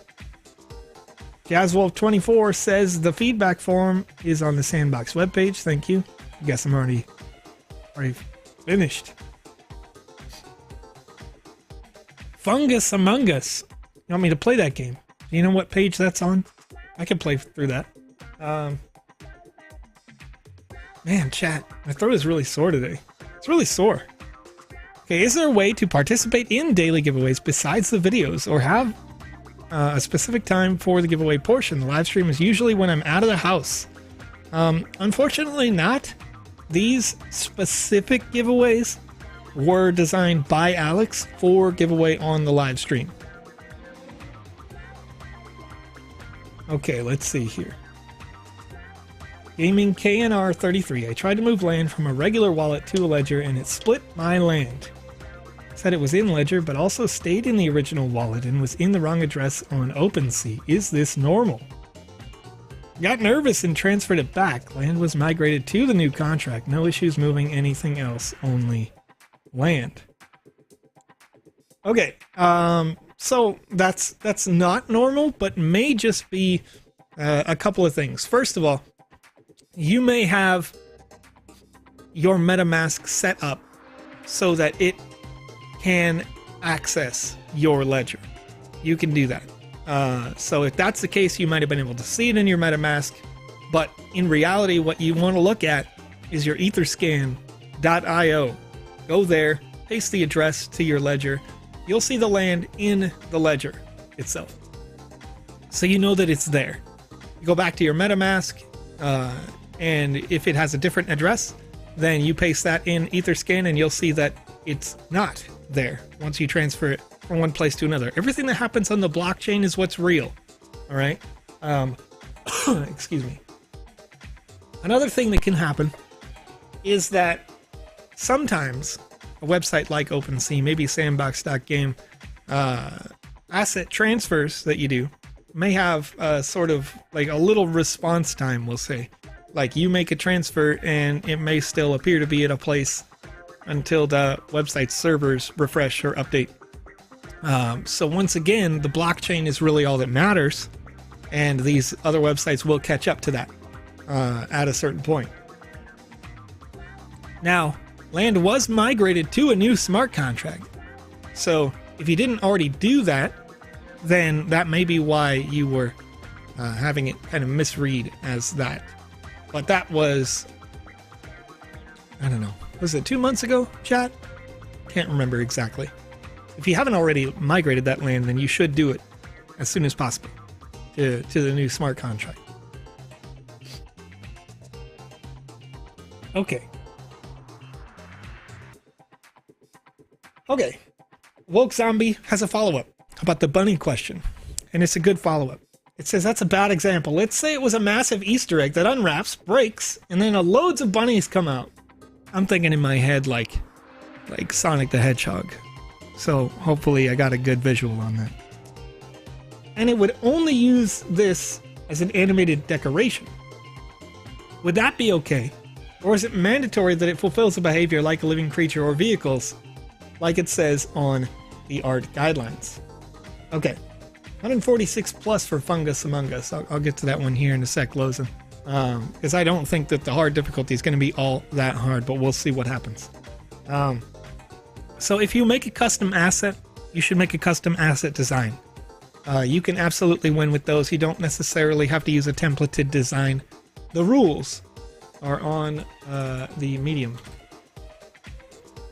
Jazzwolf24 says the feedback form is on the Sandbox webpage. Thank you. I guess I'm already finished. Fungus Among Us. You want me to play that game? Do you know what page that's on? I can play through that. Man, chat. My throat is really sore today. It's really sore. Okay, is there a way to participate in daily giveaways besides the videos, or have a specific time for the giveaway portion? The live stream is usually when I'm out of the house. Unfortunately not. These specific giveaways were designed by Alex for giveaway on the live stream. Okay, let's see here. Gaming KNR 33. I tried to move land from a regular wallet to a ledger and it split my land. Said it was in ledger but also stayed in the original wallet and was in the wrong address on OpenSea. Is this normal? Got nervous and transferred it back. Land was migrated to the new contract. No issues moving anything else, only land. Okay, so that's not normal, but may just be a couple of things. First of all, you may have your MetaMask set up so that it can access your ledger. You can do that. So if that's the case, you might have been able to see it in your MetaMask, but in reality, what you want to look at is your etherscan.io. Go there, paste the address to your ledger. You'll see the land in the ledger itself. So you know that it's there. You go back to your MetaMask, and if it has a different address, then you paste that in Etherscan and you'll see that it's not there once you transfer it from one place to another. Everything that happens on the blockchain is what's real. All right. Excuse me. Another thing that can happen is that sometimes a website like OpenSea, maybe Sandbox.game, asset transfers that you do may have sort of like a little response time, we'll say. Like you make a transfer and it may still appear to be at a place until the website's servers refresh or update. So once again, the blockchain is really all that matters, and these other websites will catch up to that at a certain point. Now, land was migrated to a new smart contract. So if you didn't already do that, then that may be why you were having it kind of misread as that. But that was, I don't know, was it 2 months ago, chat? Can't remember exactly. If you haven't already migrated that land, then you should do it as soon as possible to the new smart contract. Okay. Okay. Woke Zombie has a follow-up about the bunny question, and it's a good follow-up. It says, that's a bad example. Let's say it was a massive Easter egg that unwraps, breaks, and then loads of bunnies come out. I'm thinking in my head like Sonic the Hedgehog. So hopefully I got a good visual on that. And it would only use this as an animated decoration. Would that be okay? Or is it mandatory that it fulfills a behavior like a living creature or vehicles, like it says on the art guidelines? Okay, 146 plus for Fungus Among Us. I'll get to that one here in a sec, Lozen. Because I don't think that the hard difficulty is going to be all that hard, but we'll see what happens. So if you make a custom asset, you should make a custom asset design. You can absolutely win with those. You don't necessarily have to use a templated design. The rules are on the Medium.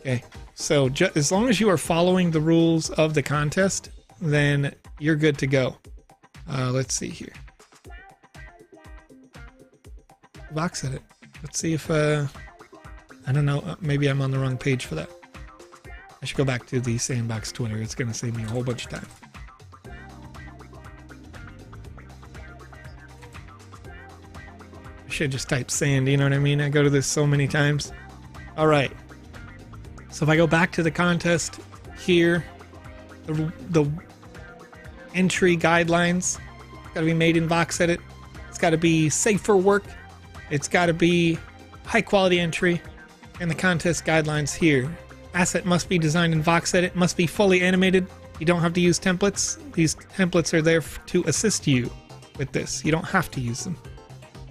Okay, so as long as you are following the rules of the contest, then you're good to go. Let's see here. VoxEdit. Let's see if I don't know, maybe I'm on the wrong page for that. I should go back to the Sandbox Twitter. It's going to save me a whole bunch of time. I should just type sand, you know what I mean? I go to this so many times. All right. So if I go back to the contest here, the entry guidelines got to be made in VoxEdit. It's got to be safe for work. It's got to be high quality entry. And the contest guidelines here. Asset must be designed in VoxEdit, must be fully animated. You don't have to use templates. These templates are there to assist you with this. You don't have to use them.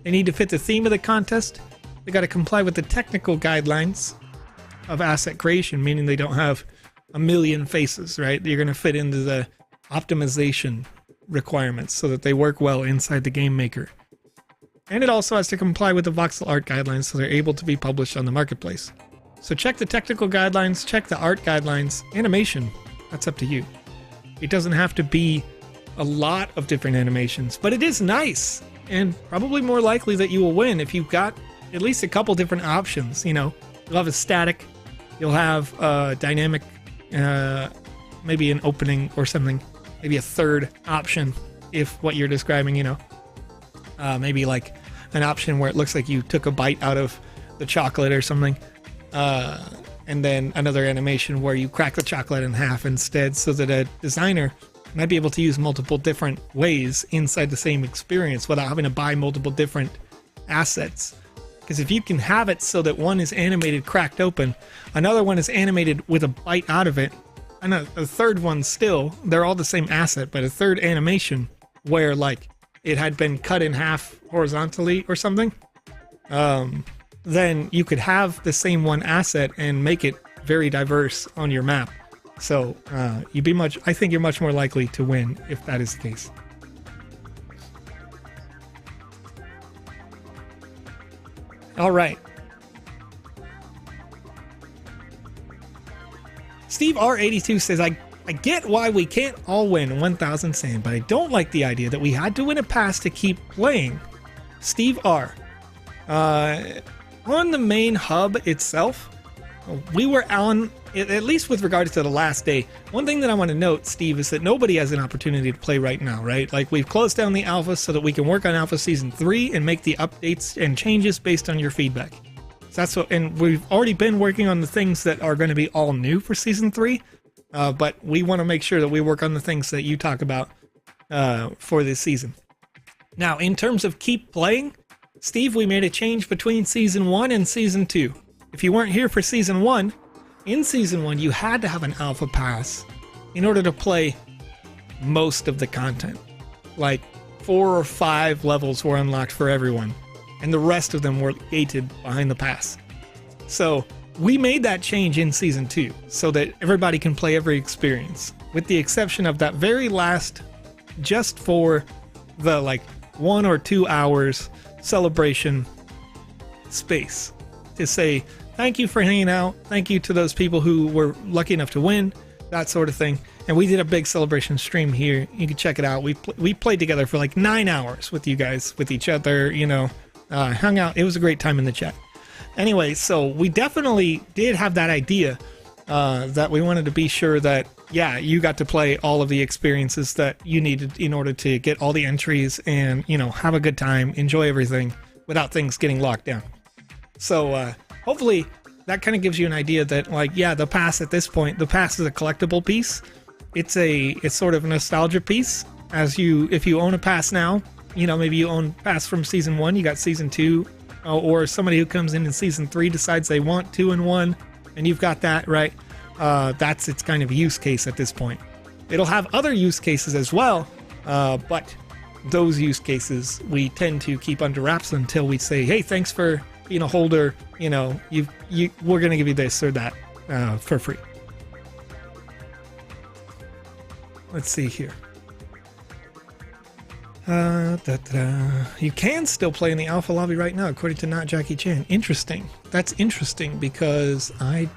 They need to fit the theme of the contest. They got to comply with the technical guidelines of asset creation, meaning they don't have a million faces, right? You're going to fit into the optimization requirements so that they work well inside the game maker. And it also has to comply with the voxel art guidelines so they're able to be published on the marketplace. So check the technical guidelines, check the art guidelines. Animation, that's up to you. It doesn't have to be a lot of different animations, but it is nice and probably more likely that you will win if you've got at least a couple different options. You know, you'll have a static, you'll have a dynamic, maybe an opening or something, maybe a third option if what you're describing, you know, maybe like an option where it looks like you took a bite out of the chocolate or something. And then another animation where you crack the chocolate in half instead, so that a designer might be able to use multiple different ways inside the same experience without having to buy multiple different assets. Because if you can have it so that one is animated cracked open, another one is animated with a bite out of it, and a third one still, they're all the same asset, but a third animation where like it had been cut in half horizontally or something, then you could have the same one asset and make it very diverse on your map. So I think you're much more likely to win if that is the case. All right. Steve R82 says, I get why we can't all win 1000 sand, but I don't like the idea that we had to win a pass to keep playing. Steve R. On the main hub itself, we were on, at least with regards to the last day. One thing that I want to note, Steve, is that nobody has an opportunity to play right now, right? Like, we've closed down the alpha so that we can work on alpha season 3 and make the updates and changes based on your feedback. So that's what, and we've already been working on the things that are going to be all new for season 3, but we want to make sure that we work on the things that you talk about for this season. Now, in terms of keep playing, Steve, we made a change between season 1 and season 2. If you weren't here for season 1, in season 1 you had to have an alpha pass in order to play most of the content. Like 4 or 5 levels were unlocked for everyone, and the rest of them were gated behind the pass. So we made that change in season 2 so that everybody can play every experience, with the exception of that very last, just for the like 1 or 2 hours celebration space to say thank you for hanging out, thank you to those people who were lucky enough to win, that sort of thing. And we did a big celebration stream here. You can check it out. We played together for like 9 hours with you guys, with each other, you know, hung out. It was a great time in the chat. Anyway, so we definitely did have that idea that we wanted to be sure that, yeah, you got to play all of the experiences that you needed in order to get all the entries and, you know, have a good time, enjoy everything without things getting locked down. So hopefully that kind of gives you an idea that, like, yeah, the pass at this point, the pass is a collectible piece. It's sort of a nostalgia piece. If you own a pass now, you know, maybe you own pass from season 1, you got season 2, or somebody who comes in season 3 decides they want 2 and 1, and you've got that, right? That's its kind of use case at this point. It'll have other use cases as well, but those use cases we tend to keep under wraps until we say, hey, thanks for being a holder, you know, we're going to give you this or that for free. Let's see here. You can still play in the alpha lobby right now, according to Not Jackie Chan. Interesting. That's interesting because I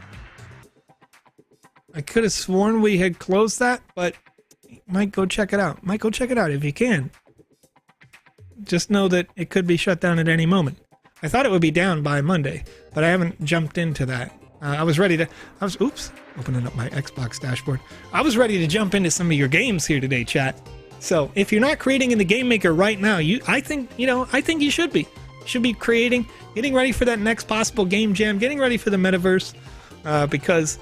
could have sworn we had closed that, but might go check it out. Might go check it out if you can. Just know that it could be shut down at any moment. I thought it would be down by Monday, but I haven't jumped into that. Oops, opening up my Xbox dashboard. I was ready to jump into some of your games here today, chat. So if you're not creating in the Game Maker right now, I think you should be. You should be creating, getting ready for that next possible game jam, getting ready for the metaverse, because,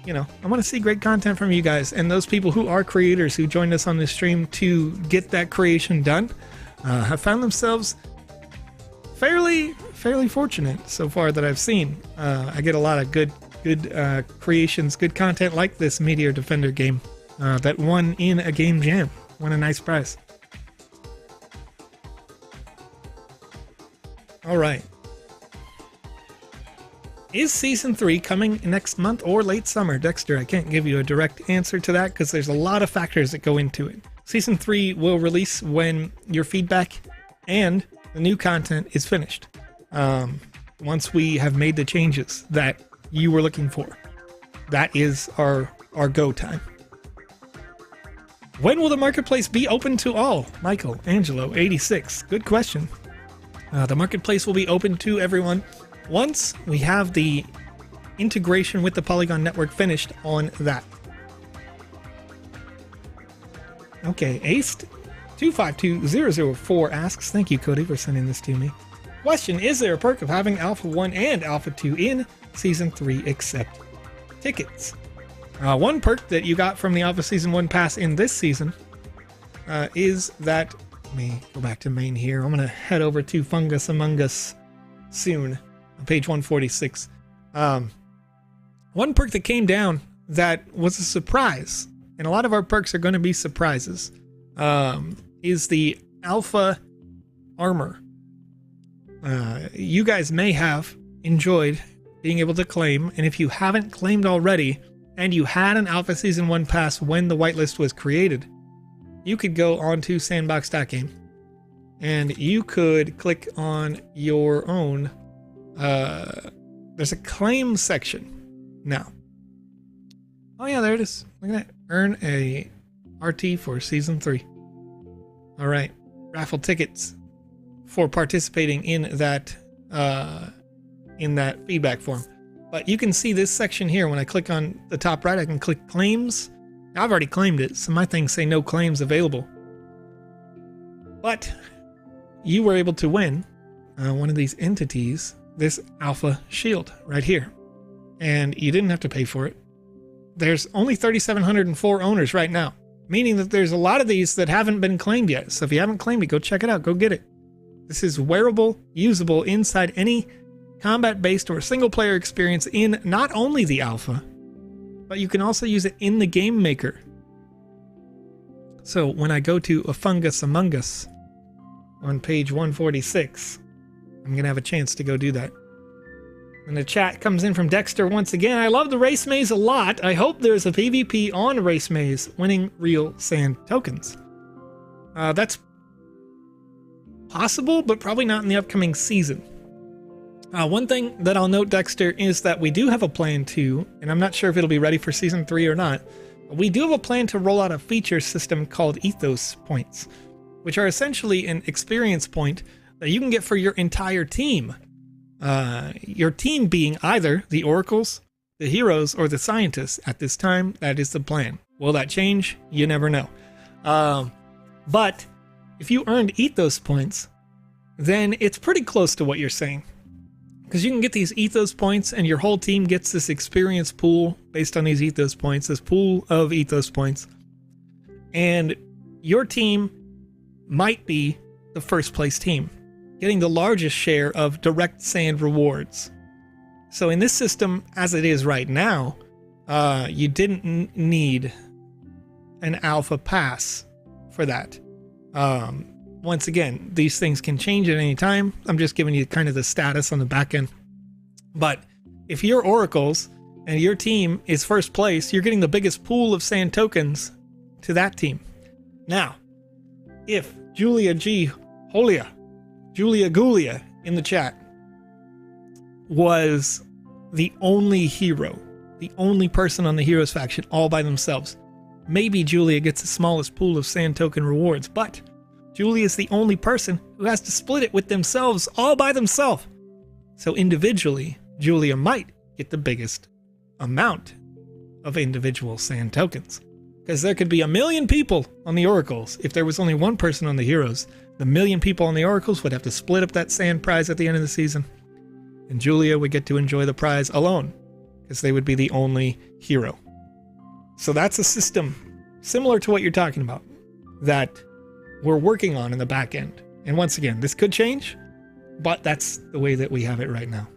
you know, I want to see great content from you guys and those people who are creators who joined us on this stream to get that creation done. Have found themselves fairly fortunate so far that I've seen. I get a lot of good creations, good content like this Meteor Defender game that won in a game jam, won a nice prize. All right. Is Season 3 coming next month or late summer? Dexter, I can't give you a direct answer to that because there's a lot of factors that go into it. Season 3 will release when your feedback and the new content is finished. Once we have made the changes that you were looking for. That is our go time. When will the marketplace be open to all? Michael Angelo 86. Good question. The marketplace will be open to everyone once we have the integration with the Polygon network finished on that. Okay, Aced 252004 asks, thank you, Cody, for sending this to me. Question, is there a perk of having Alpha 1 and Alpha 2 in Season 3 except tickets? One perk that you got from the Alpha Season 1 pass in this season is that, let me go back to main here. I'm going to head over to Fungus Among Us soon, on page 146. One perk that came down that was a surprise, and a lot of our perks are going to be surprises, is the Alpha Armor. You guys may have enjoyed being able to claim, and if you haven't claimed already, and you had an Alpha Season 1 pass when the whitelist was created, you could go on to Sandbox.game, and you could click on your own, there's a claim section now. Oh yeah, there it is. Look at that. Earn a RT for Season 3. Alright, raffle tickets for participating in that feedback form. But you can see this section here. When I click on the top right, I can click claims. I've already claimed it, so my things say no claims available. But you were able to win one of these entities, this Alpha Shield right here. And you didn't have to pay for it. There's only 3,704 owners right now, meaning that there's a lot of these that haven't been claimed yet. So if you haven't claimed it, go check it out. Go get it. This is wearable, usable inside any combat-based or single-player experience in not only the alpha, but you can also use it in the Game Maker. So when I go to A Fungus Among Us on page 146, I'm going to have a chance to go do that. And the chat comes in from Dexter once again. I love the race maze a lot. I hope there's a PvP on race maze winning real sand tokens. That's possible, but probably not in the upcoming season. One thing that I'll note, Dexter, is that we do have a plan to, and I'm not sure if it'll be ready for Season 3 or not, we do have a plan to roll out a feature system called Ethos Points, which are essentially an experience point that you can get for your entire team. Your team being either the Oracles, the Heroes, or the Scientists. At this time, that is the plan. Will that change? You never know. But if you earned Ethos Points, then it's pretty close to what you're saying. because you can get these ethos points and your whole team gets this experience pool based on these ethos points, this pool of ethos points. And your team might be the first place team, getting the largest share of direct sand rewards. So in this system, as it is right now, you didn't need an alpha pass for that. Once again, these things can change at any time. I'm just giving you kind of the status on the back end. But if you're Oracles and your team is first place, you're getting the biggest pool of sand tokens to that team. Now, if Julia Gulia in the chat was the only hero, the only person on the heroes faction all by themselves, maybe Julia gets the smallest pool of sand token rewards, but Julia is the only person who has to split it with themselves all by themselves. So individually, Julia might get the biggest amount of individual sand tokens. Because there could be 1 million people on the Oracles. If there was only one person on the Heroes, the 1 million people on the Oracles would have to split up that sand prize at the end of the season. And Julia would get to enjoy the prize alone, because they would be the only hero. So that's a system similar to what you're talking about that we're working on in the back end. And once again, this could change, but that's the way that we have it right now.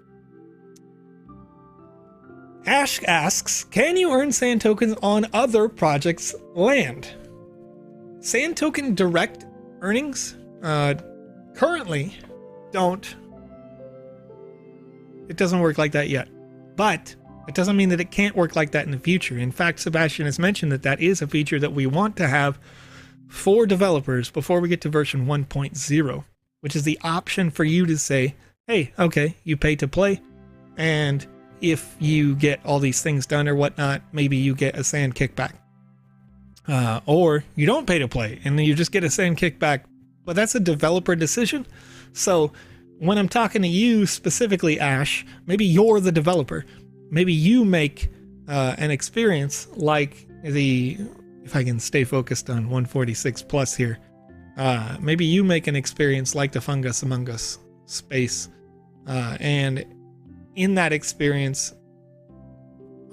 Ash asks, can you earn sand tokens on other projects' land? Sand token direct earnings currently don't. It doesn't work like that yet. But it doesn't mean that it can't work like that in the future. In fact, Sebastian has mentioned that that is a feature that we want to have for developers before we get to version 1.0, which is the option for you to say, hey, okay, you pay to play, and if you get all these things done or whatnot, maybe you get a sand kickback. Or you don't pay to play and then you just get a sand kickback, but that's a developer decision. So when I'm talking to you specifically, Ash, maybe you're the developer. Maybe you make an experience like if I can stay focused on 146 plus here, maybe you make an experience like the Fungus Among Us space, and in that experience,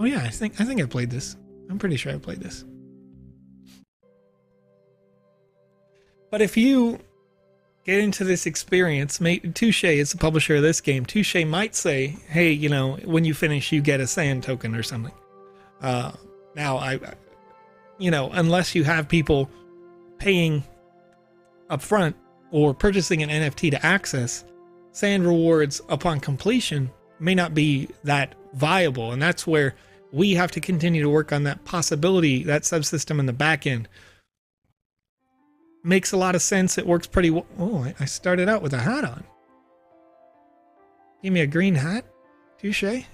oh yeah, I think I played this. I'm pretty sure I played this. But if you get into this experience, Touche is the publisher of this game. Touche might say, hey, you know, when you finish, you get a sand token or something. Now, unless you have people paying upfront or purchasing an NFT to access, sand rewards upon completion may not be that viable. And that's where we have to continue to work on that possibility, that subsystem in the back end. Makes a lot of sense. It works pretty well. Oh, I started out with a hat on. Give me a green hat. Touche. I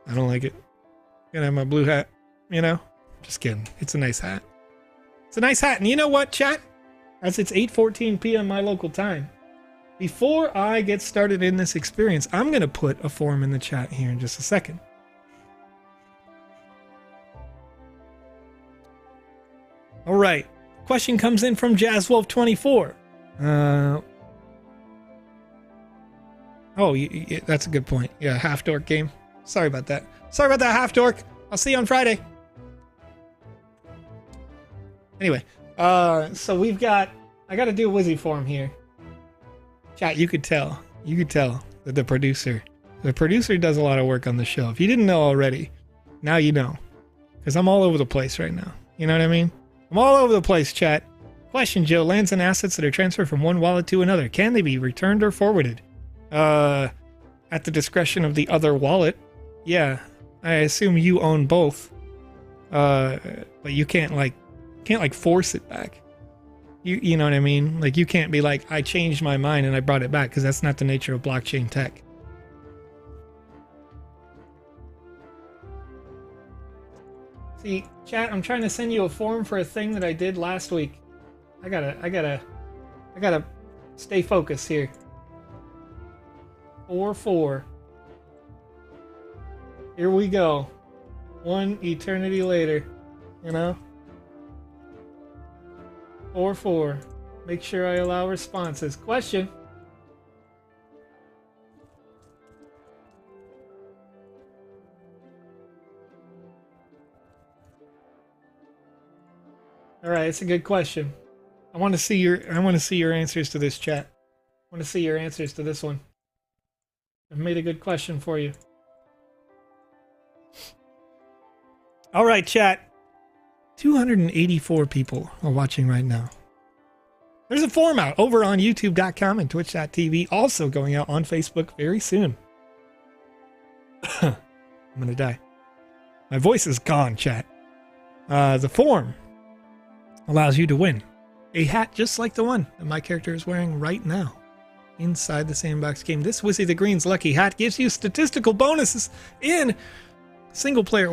don't like it. I'm gonna have my blue hat, Just kidding. It's a nice hat. It's a nice hat. And you know what, chat? As it's 8:14 p.m. my local time, before I get started in this experience, I'm going to put a form in the chat here in just a second. All right. Question comes in from JazzWolf24. That's a good point. Yeah, Half Dork game. Sorry about that. Sorry about that, Half Dork. I'll see you on Friday. Anyway, so I got to do a Wizzy form here. Chat, you could tell that the producer does a lot of work on the show. If you didn't know already, now you know. Because I'm all over the place right now. You know what I mean? I'm all over the place, chat. Question, Joe. Lands and assets that are transferred from one wallet to another, can they be returned or forwarded? At the discretion of the other wallet. Yeah, I assume you own both. But you can't force it back. You know what I mean? Like, you can't be like, I changed my mind and I brought it back, because that's not the nature of blockchain tech. See, chat, I'm trying to send you a form for a thing that I did last week. I gotta stay focused here. 4-4. Here we go. One eternity later, 4-4. Make sure I allow responses. Question. All right, it's a good question. I want to see your answers to this, chat. I want to see your answers to this one. I've made a good question for you. All right, chat. 284 people are watching right now. There's a form out over on youtube.com and twitch.tv, also going out on Facebook very soon. I'm gonna die. My voice is gone, chat. The form allows you to win a hat just like the one that my character is wearing right now inside the Sandbox game. This Wizzy the Green's lucky hat gives you statistical bonuses in single player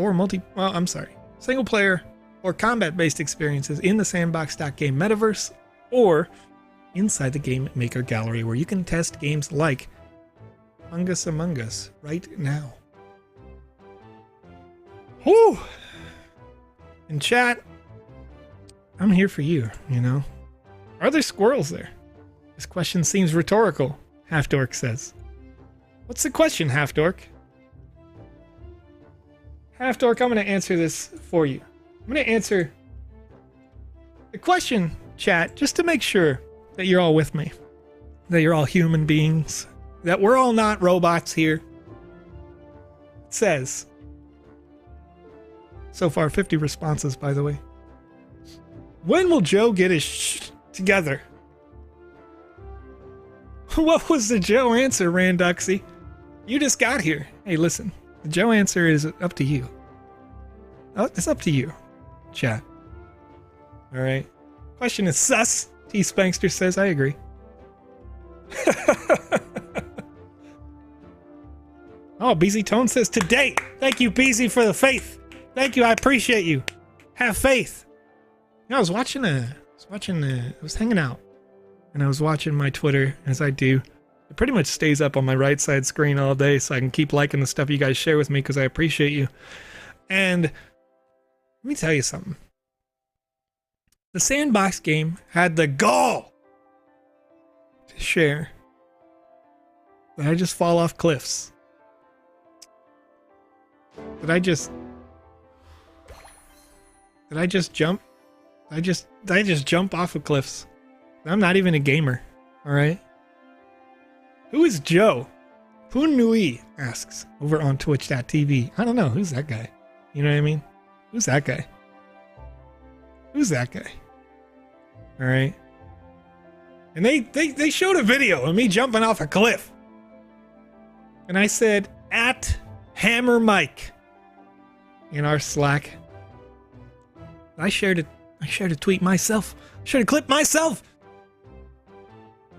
or combat-based experiences in the Sandbox Game Metaverse or inside the Game Maker gallery, where you can test games like Fungus Among Us right now. Whew! In chat, I'm here for you, you know. Are there squirrels there? This question seems rhetorical, Half Dork says. What's the question, Half Dork? Half Dork, I'm going to answer this for you. I'm going to answer the question, chat, just to make sure that you're all with me, that you're all human beings, that we're all not robots here. It says, so far 50 responses, by the way. When will Joe get his together? What was the Joe answer, Randuxy? You just got here. Hey, listen, the Joe answer is up to you. Oh, it's up to you, chat. All right. Question is sus. T Spankster says, I agree. Oh, BZ Tone says, today. Thank you, BZ, for the faith. Thank you. I appreciate you. Have faith. You know, I was hanging out and I was watching my Twitter, as I do. It pretty much stays up on my right side screen all day so I can keep liking the stuff you guys share with me because I appreciate you. And let me tell you something. The Sandbox game had the gall to share that I just fall off cliffs. Did I just jump? Did I just jump off of cliffs? I'm not even a gamer, all right? Who is Joe? Punui asks over on twitch.tv. I don't know. Who's that guy? You know what I mean? Who's that guy? Who's that guy? All right. And they showed a video of me jumping off a cliff. And I said, at Hammer Mike in our Slack. I shared a tweet myself. Shared a clip myself.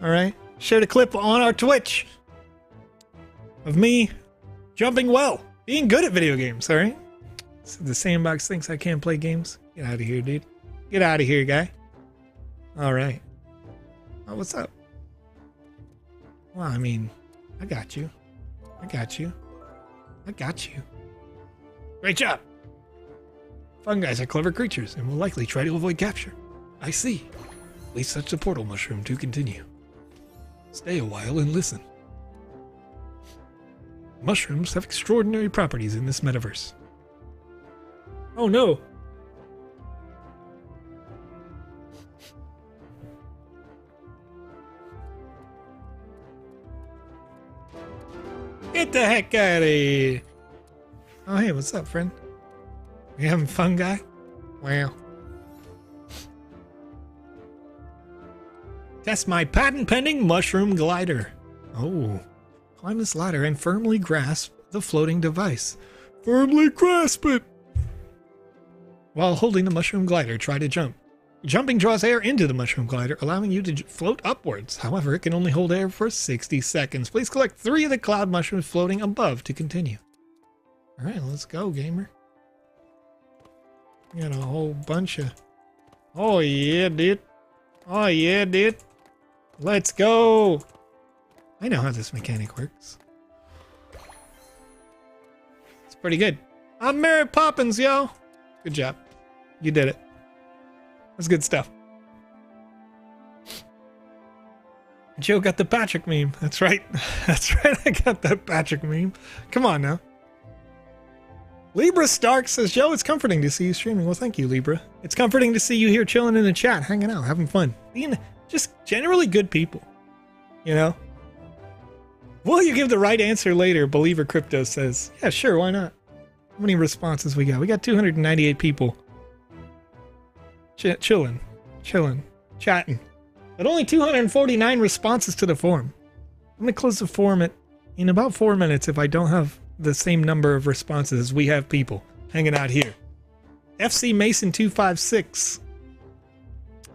All right. Shared a clip on our Twitch of me jumping well, being good at video games. All right. So the Sandbox thinks I can't play games. Get out of here, dude. Get out of here, guy. All right. Oh, what's up? Well, I mean, I got you. I got you. I got you. Great job. Fun guys are clever creatures and will likely try to avoid capture. I see. Please touch the portal mushroom to continue. Stay a while and listen. Mushrooms have extraordinary properties in this metaverse. Oh no! Get the heck out of here! Oh hey, what's up, friend? We having fun, guy? Wow. Test my patent-pending mushroom glider. Oh. Climb this ladder and firmly grasp the floating device. Firmly grasp it! While holding the mushroom glider, try to jump. Jumping draws air into the mushroom glider, allowing you to float upwards. However, it can only hold air for 60 seconds. Please collect 3 of the cloud mushrooms floating above to continue. Alright, let's go, gamer. We got a whole bunch of... Oh yeah, dude. Oh yeah, dude. Let's go. I know how this mechanic works. It's pretty good. I'm Mary Poppins, yo. Good job. You did it. That's good stuff. Joe got the Patrick meme. That's right. That's right. I got that Patrick meme. Come on now. Libra Stark says, Joe, it's comforting to see you streaming. Well, thank you, Libra. It's comforting to see you here chilling in the chat, hanging out, having fun, being just generally good people, you know? Will you give the right answer later? Believer Crypto says, yeah, sure, why not? How many responses we got? We got 298 people. Chilling, chatting. But only 249 responses to the forum. I'm going to close the forum in about 4 minutes if I don't have the same number of responses as we have people hanging out here. FC Mason 256.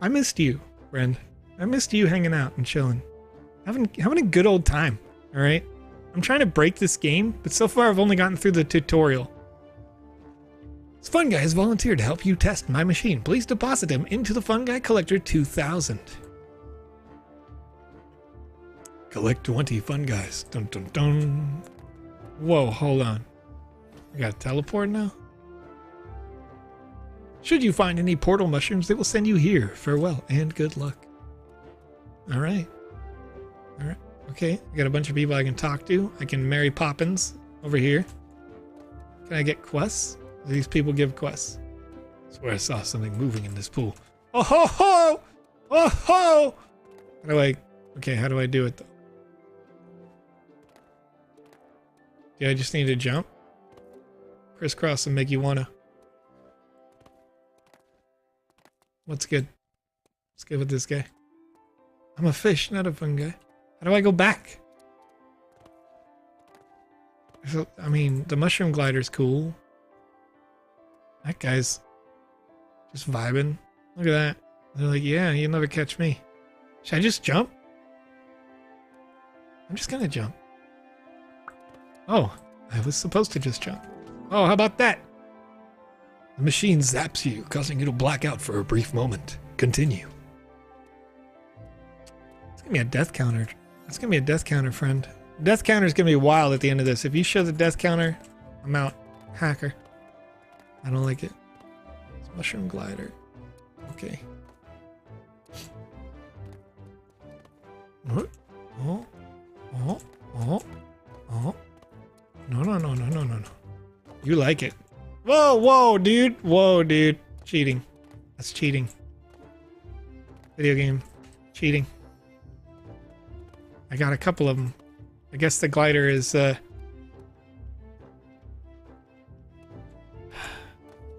I missed you, friend. I missed you hanging out and chilling. Having a good old time, all right? I'm trying to break this game, but so far I've only gotten through the tutorial. This Fun Guy has volunteered to help you test my machine. Please deposit him into the Fun Guy Collector 2000. Collect 20 Fun Guys. Dun dun dun. Whoa, hold on. I gotta teleport now? Should you find any portal mushrooms, they will send you here. Farewell and good luck. Alright. Alright. Okay, I got a bunch of people I can talk to. I can marry Poppins over here. Can I get quests? Do these people give quests? I swear I saw something moving in this pool. Oh ho ho! Oh ho! How do I do it though? Yeah, I just need to jump. Crisscross and make you wanna. What's good? What's good with this guy? I'm a fish, not a fun guy. How do I go back? So, I mean, the mushroom glider's cool. That guy's just vibing. Look at that. They're like, yeah, you'll never catch me. Should I just jump? I'm just gonna jump. Oh, I was supposed to just jump. Oh, how about that? The machine zaps you, causing you to black out for a brief moment. Continue. It's gonna be a death counter. It's gonna be a death counter, friend. Death counter is gonna be wild at the end of this. If you show the death counter, I'm out. Hacker. I don't like it. It's mushroom glider. Okay. What? Oh. Oh. Oh. Oh. No. You like it. Whoa, dude. Whoa, dude. Cheating. That's cheating. Video game. Cheating. I got a couple of them. I guess the glider is,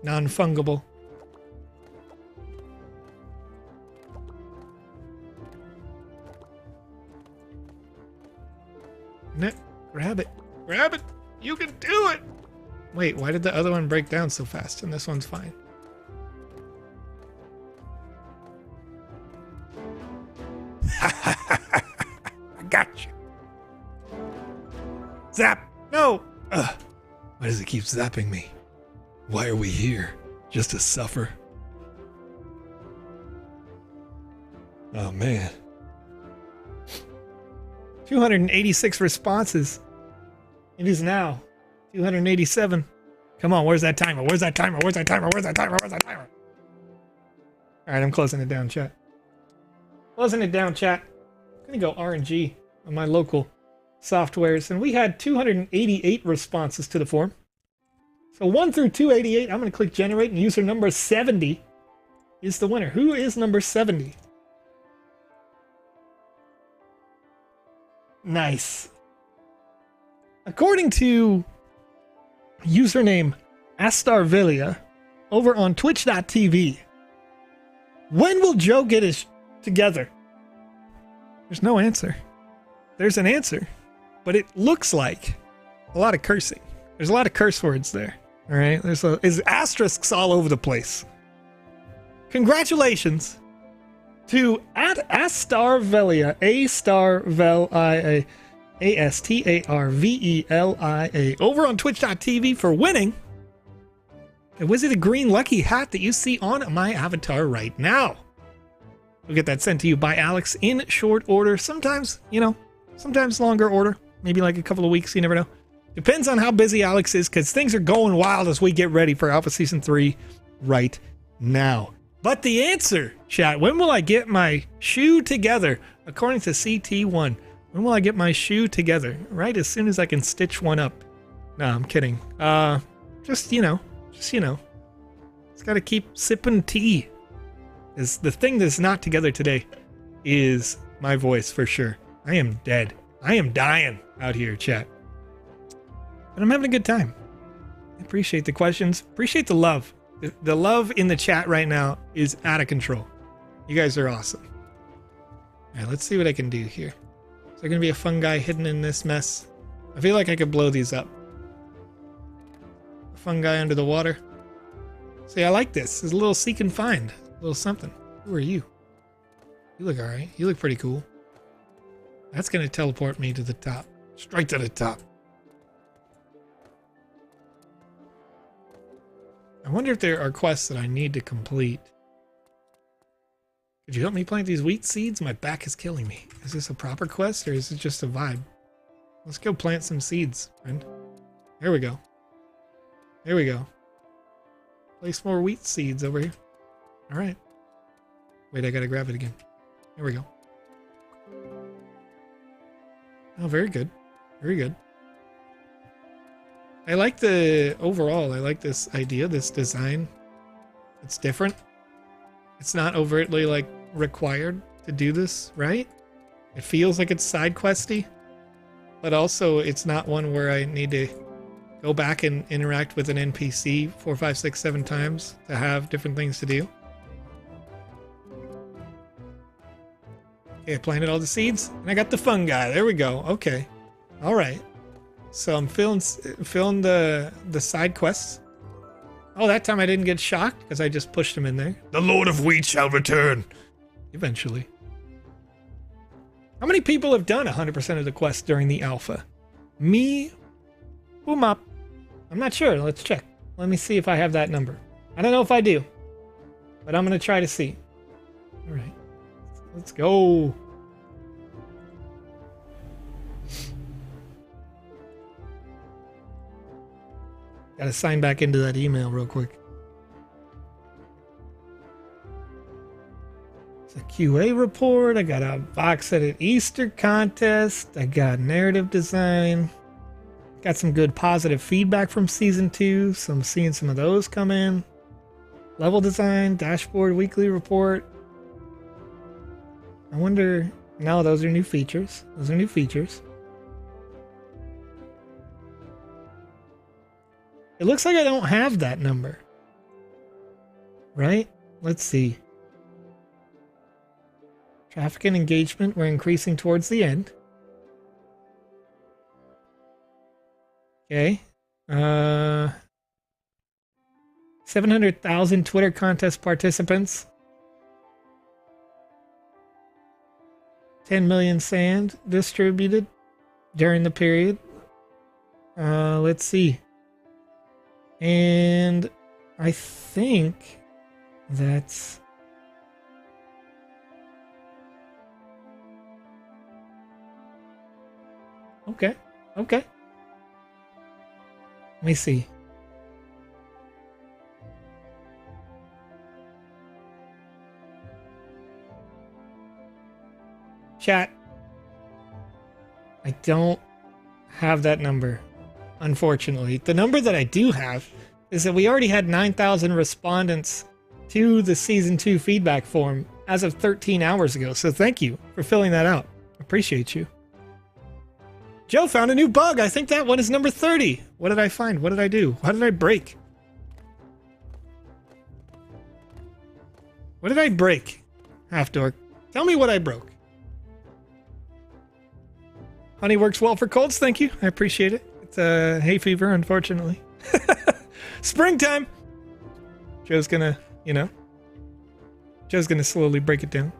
non-fungible. No, grab it. Grab it. You can do it. Wait, why did the other one break down so fast and this one's fine? I got you. Zap! No! Ugh. Why does it keep zapping me? Why are we here? Just to suffer? Oh man. 286 responses. It is now 287. Come on, where's that timer? Where's that timer? Where's that timer? Where's that timer? Where's that timer? Alright, I'm closing it down, chat. Closing it down, chat. I'm gonna go RNG on my local softwares, and we had 288 responses to the form. So 1 through 288, I'm gonna click generate, and user number 70 is the winner. Who is number 70? Nice. According to username Astarvilia over on twitch.tv, when will Joe get his together? There's no answer. There's an answer, but it looks like a lot of cursing. There's a lot of curse words there. All right, there's asterisks all over the place. Congratulations to @Astarvelia, A-Starvelia, A-S-T-A-R-V-E-L-I-A, over on twitch.tv for winning. And was it a green lucky hat that you see on my avatar right now? We'll get that sent to you by Alex in short order. Sometimes, sometimes longer order. Maybe like a couple of weeks, you never know. Depends on how busy Alex is, because things are going wild as we get ready for Alpha Season 3 right now. But the answer, chat, when will I get my shoe together? According to CT1, when will I get my shoe together? Right as soon as I can stitch one up. No, I'm kidding. Just, you know. Just got to keep sipping tea. Is the thing that's not together today is my voice for sure. I am dead. I am dying out here, chat. But I'm having a good time. I appreciate the questions. Appreciate the love. The love in the chat right now is out of control. You guys are awesome. All right, let's see what I can do here. Is there going to be a fungi hidden in this mess? I feel like I could blow these up. A fungi under the water. See, I like this. It's a little seek and find. A little something. Who are you? You look alright. You look pretty cool. That's going to teleport me to the top. Straight to the top. I wonder if there are quests that I need to complete. Could you help me plant these wheat seeds? My back is killing me. Is this a proper quest or is it just a vibe? Let's go plant some seeds, friend. There we go. There we go. Place more wheat seeds over here. Alright. Wait, I gotta grab it again. There we go. Oh, very good. Very good. I like the overall, I like this idea, this design. It's different. It's not overtly like required to do this, right? It feels like it's side questy, but also it's not one where I need to go back and interact with an NPC 4, 5, 6, 7 times to have different things to do. Okay, I planted all the seeds and I got the fungi. There we go. Okay. All right. So I'm filling the side quests. Oh, that time I didn't get shocked because I just pushed him in there. The Lord of Wheat shall return. Eventually. How many people have done 100% of the quests during the alpha? Me? Boom up. I'm not sure. Let's check. Let me see if I have that number. I don't know if I do, but I'm going to try to see. All right. Let's go. Gotta sign back into that email real quick. It's a QA report. I got a VoxEdit Easter contest. I got narrative design. Got some good positive feedback from season 2. So I'm seeing some of those come in. Level design, dashboard, weekly report. I wonder. No, those are new features. Those are new features. It looks like I don't have that number. Right? Let's see. Traffic and engagement, we're increasing towards the end. Okay. 700,000 Twitter contest participants. 10 million sand distributed during the period. Let's see. And I think that's okay. Okay. Let me see. Chat. I don't have that number. Unfortunately, the number that I do have is that we already had 9,000 respondents to the season 2 feedback form as of 13 hours ago. So thank you for filling that out. Appreciate you. Joe found a new bug. I think that one is number 30. What did I find? What did I do? What did I break? What did I break? Half dork. Tell me what I broke. Honey works well for colds. Thank you. I appreciate it. It's hay fever, unfortunately. Springtime. Joe's gonna, Joe's gonna slowly break it down.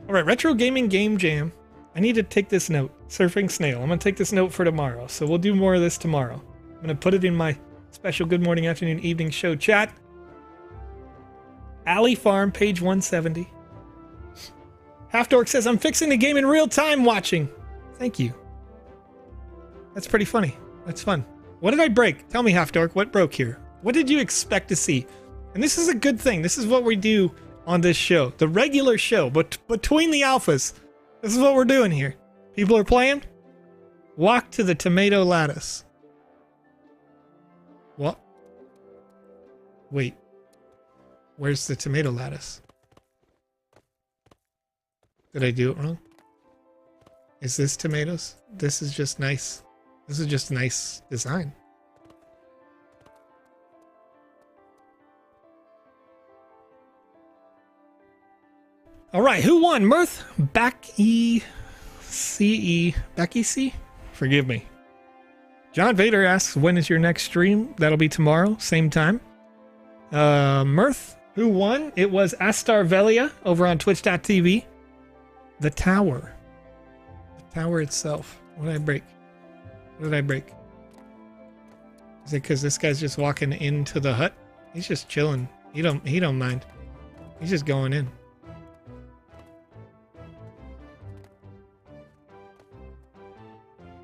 All right, retro gaming game jam. I need to take this note. Surfing snail. I'm gonna take this note for tomorrow. So we'll do more of this tomorrow. I'm gonna put it in my special good morning, afternoon, evening show chat. Alley Farm, page 170. Half Dork says, I'm fixing the game in real time watching. Thank you. That's pretty funny. That's fun. What did I break? Tell me, Half Dork, what broke here? What did you expect to see? And this is a good thing. This is what we do on this show. The regular show, but between the alphas. This is what we're doing here. People are playing. Walk to the tomato lattice. What? Wait. Where's the tomato lattice? Did I do it wrong? Is this tomatoes? This is just nice. This is just a nice design. All right, who won? Mirth Becky C. Forgive me. John Vader asks, when is your next stream? That'll be tomorrow, same time. Mirth, who won? It was Astarvelia over on twitch.tv. The tower. The tower itself. What did I break? What did I break? Is it because this guy's just walking into the hut? He's just chilling. He don't mind. He's just going in.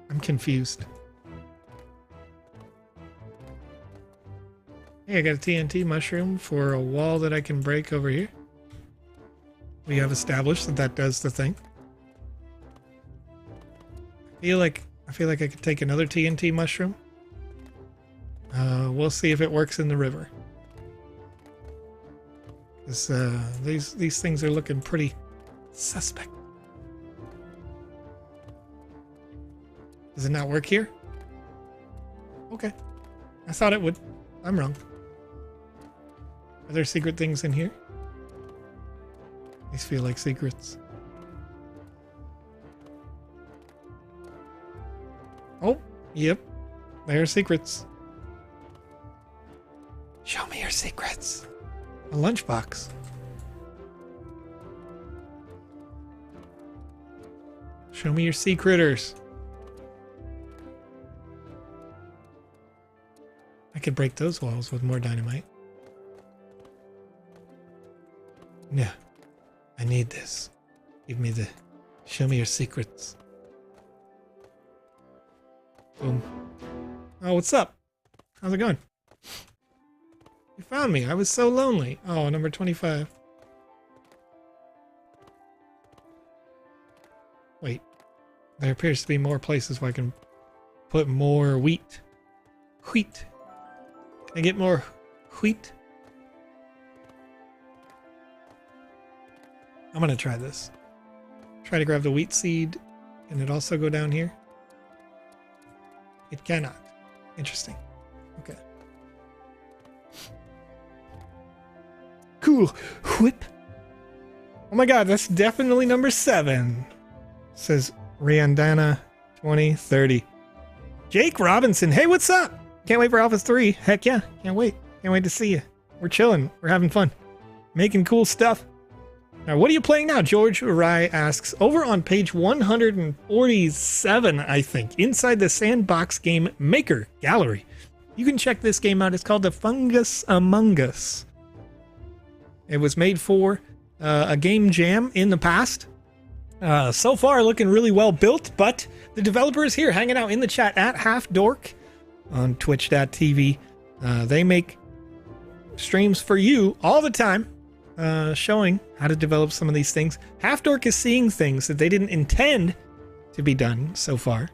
I'm confused. Hey, I got a TNT mushroom for a wall that I can break over here. We have established that that does the thing. I feel like I could take another TNT mushroom. We'll see if it works in the river. These things are looking pretty suspect. Does it not work here? Okay. I thought it would. I'm wrong. Are there secret things in here? These feel like secrets. Oh, yep. There are secrets. Show me your secrets. A lunchbox. Show me your sea critters. I could break those walls with more dynamite. Yeah. I need this. Give me the... Show me your secrets. Boom. Oh, what's up? How's it going? You found me. I was so lonely. Oh, number 25. Wait. There appears to be more places where I can put more wheat. Wheat. Can I get more wheat? I'm gonna try this. Try to grab the wheat seed. Can it also go down here? It cannot. Interesting. Okay. Cool. Whip. Oh my god, that's definitely number 7. Says Riandana 2030. Jake Robinson. Hey, what's up? Can't wait for Alpha 3. Heck yeah. Can't wait. Can't wait to see you. We're chilling. We're having fun. Making cool stuff. Now, what are you playing now? George Rai asks, over on page 147, I think, inside the Sandbox Game Maker gallery. You can check this game out. It's called The Fungus Among Us. It was made for a game jam in the past. So far, looking really well built, but the developer is here hanging out in the chat at HalfDork on twitch.tv. They make streams for you all the time. Showing how to develop some of these things. HalfDork is seeing things that they didn't intend to be done so far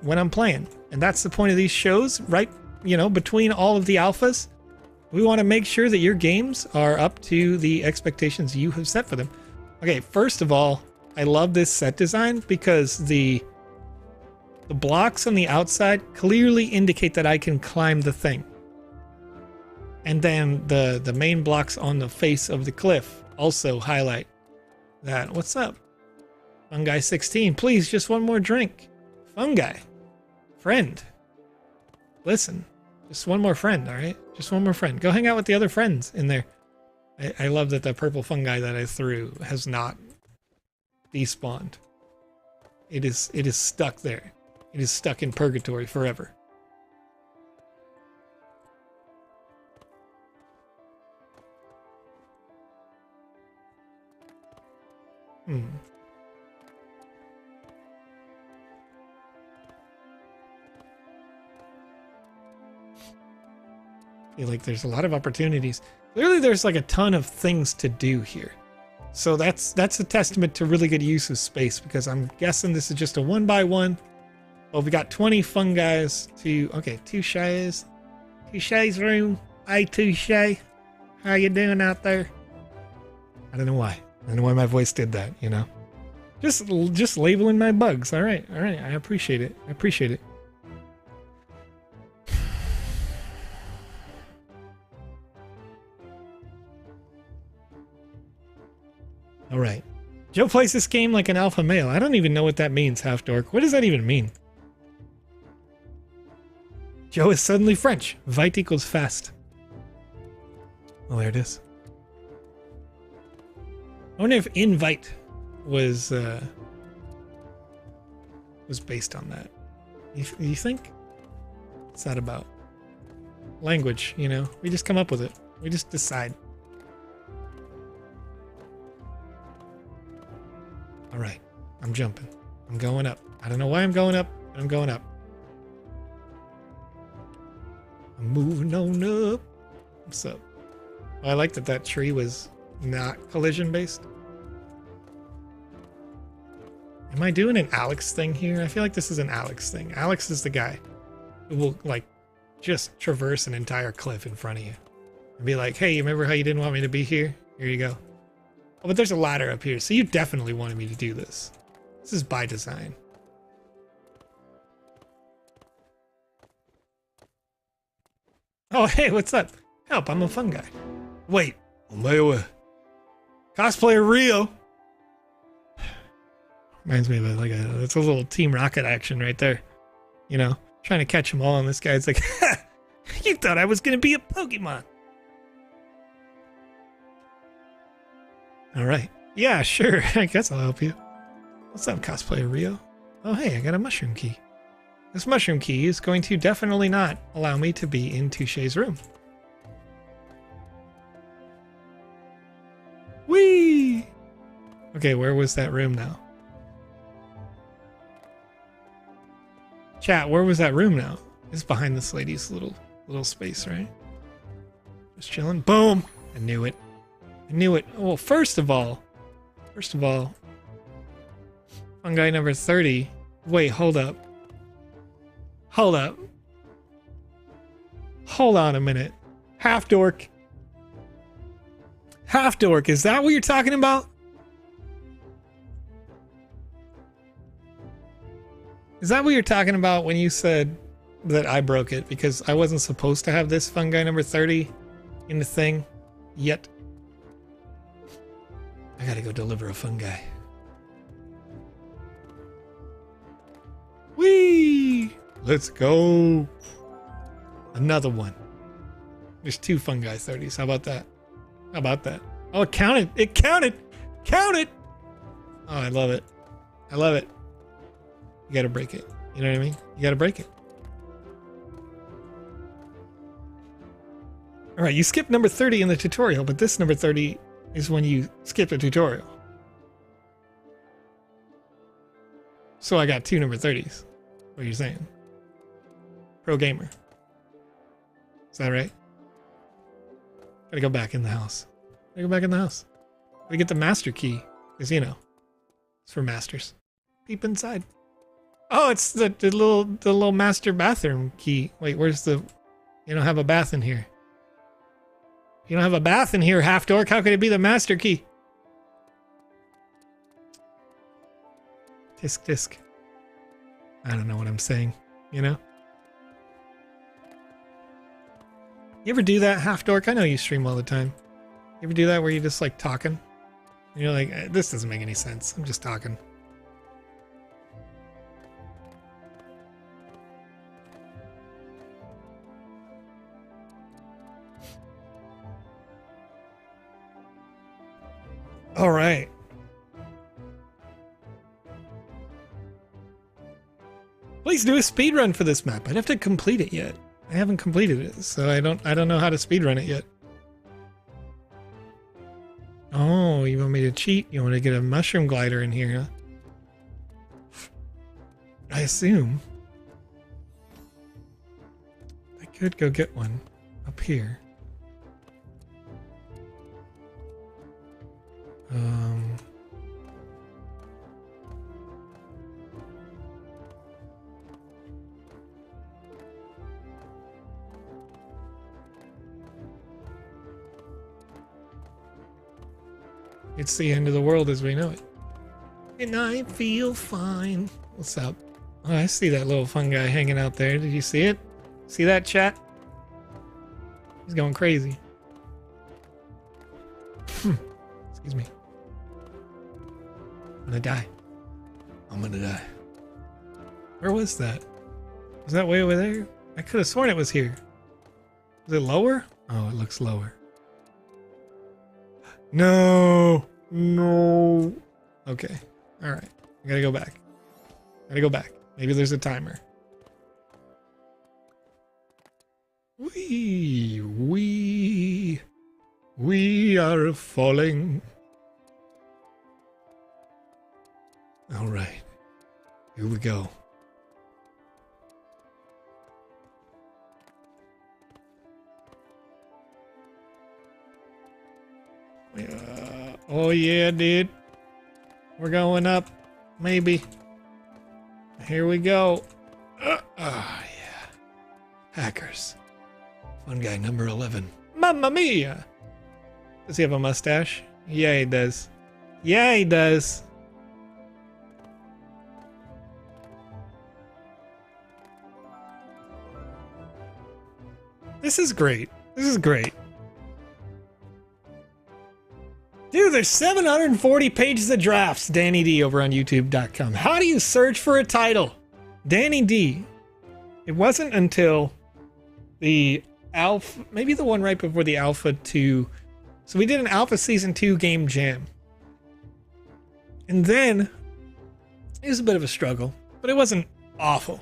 when I'm playing. And that's the point of these shows, right? You know, between all of the alphas, we want to make sure that your games are up to the expectations you have set for them. Okay, first of all, I love this set design because the blocks on the outside clearly indicate that I can climb the thing. And then the main blocks on the face of the cliff also highlight that. What's up? Fungi 16. Please, just one more drink. Fungi. Friend. Listen. Just one more friend, alright? Just one more friend. Go hang out with the other friends in there. I love that the purple fungi that I threw has not despawned. It is stuck there. It is stuck in purgatory forever. I feel like there's a lot of opportunities. Clearly there's like a ton of things to do here. So that's a testament to really good use of space, because I'm guessing this is just a 1x1 Well, we got 20 fungi's to... Okay, Touche's. Touche's room. Hey, Touche. How you doing out there? I don't know why. I don't know why my voice did that, you know? Just labeling my bugs. All right. I appreciate it. All right. Joe plays this game like an alpha male. I don't even know what that means, half dork. What does that even mean? Joe is suddenly French. Vite equals fast. Oh, there it is. I wonder if invite was based on that. You think? What's that about? Language, you know? We just come up with it. We just decide. All right, I'm jumping. I'm going up. I don't know why I'm going up, but I'm going up. I'm moving on up. What's up? Well, I like that tree was not collision based. Am I doing an Alex thing here? I feel like this is an Alex thing. Alex is the guy who will like just traverse an entire cliff in front of you and be like, hey, you remember how you didn't want me to be here? Here you go. Oh, but there's a ladder up here, so you definitely wanted me to do this. This is by design. Oh, hey, what's up? Help, I'm a fun guy. Wait, Omewa. Cosplayer Rio. Reminds me of it's a little Team Rocket action right there. You know, trying to catch them all, and this guy's like, ha! You thought I was gonna be a Pokemon. All right. Yeah, sure. I guess I'll help you. What's up, cosplayer Rio? Oh, hey, I got a mushroom key. This mushroom key is going to definitely not allow me to be in Touche's room. Whee! Okay, where was that room now? Chat, where was that room now? It's behind this lady's little space, right? Just chilling. Boom! I knew it. I knew it. Well, first of all, fungi number 30. Wait, hold up. Hold on a minute. Half dork. Half dork, is that what you're talking about? Is that what you're talking about when you said that I broke it because I wasn't supposed to have this fungi number 30 in the thing yet? I gotta go deliver a fungi. Whee! Let's go. Another one. There's 2 fungi 30s. How about that? How about that? Oh, it counted. It counted. Counted. Oh, I love it. I love it. You gotta break it. You know what I mean? You gotta break it. All right, you skipped number 30 in the tutorial, but this number 30 is when you skip the tutorial. So I got 2 number 30s. What are you saying? Pro gamer. Is that right? Gotta go back in the house. Gotta go back in the house. Gotta get the master key. Because, you know, it's for masters. Peep inside. Oh, it's the little master bathroom key. Wait, where's the... You don't have a bath in here. You don't have a bath in here, half dork. How could it be the master key? Tisk. I don't know what I'm saying, you know? You ever do that, half dork? I know you stream all the time. You ever do that where you're just like talking? And you're like, this doesn't make any sense. I'm just talking. All right. Please do a speed run for this map. I'd have to complete it yet. I haven't completed it, so I don't know how to speed run it yet. Oh, you want me to cheat? You want to get a mushroom glider in here, huh? I assume I could go get one up here. It's the end of the world as we know it. And I feel fine. What's up? Oh, I see that little fun guy hanging out there. Did you see it? See that, chat? He's going crazy. Excuse me. I'm gonna die. I'm gonna die. Where was that? Was that way over there? I could have sworn it was here. Is it lower? Oh, it looks lower. No. No. Okay. All right. I gotta go back. Gotta go back. Maybe there's a timer. We are falling. All right. Here we go. Oh yeah, dude. We're going up. Maybe. Here we go. Yeah. Hackers. Fun guy number 11. Mamma mia! Does he have a mustache? Yeah, he does. Yeah, he does. This is great. This is great. Dude, there's 740 pages of drafts. Danny D over on YouTube.com. How do you search for a title? Danny D. It wasn't until the Alpha, maybe the one right before the Alpha 2. So we did an Alpha Season 2 game jam. And then it was a bit of a struggle, but it wasn't awful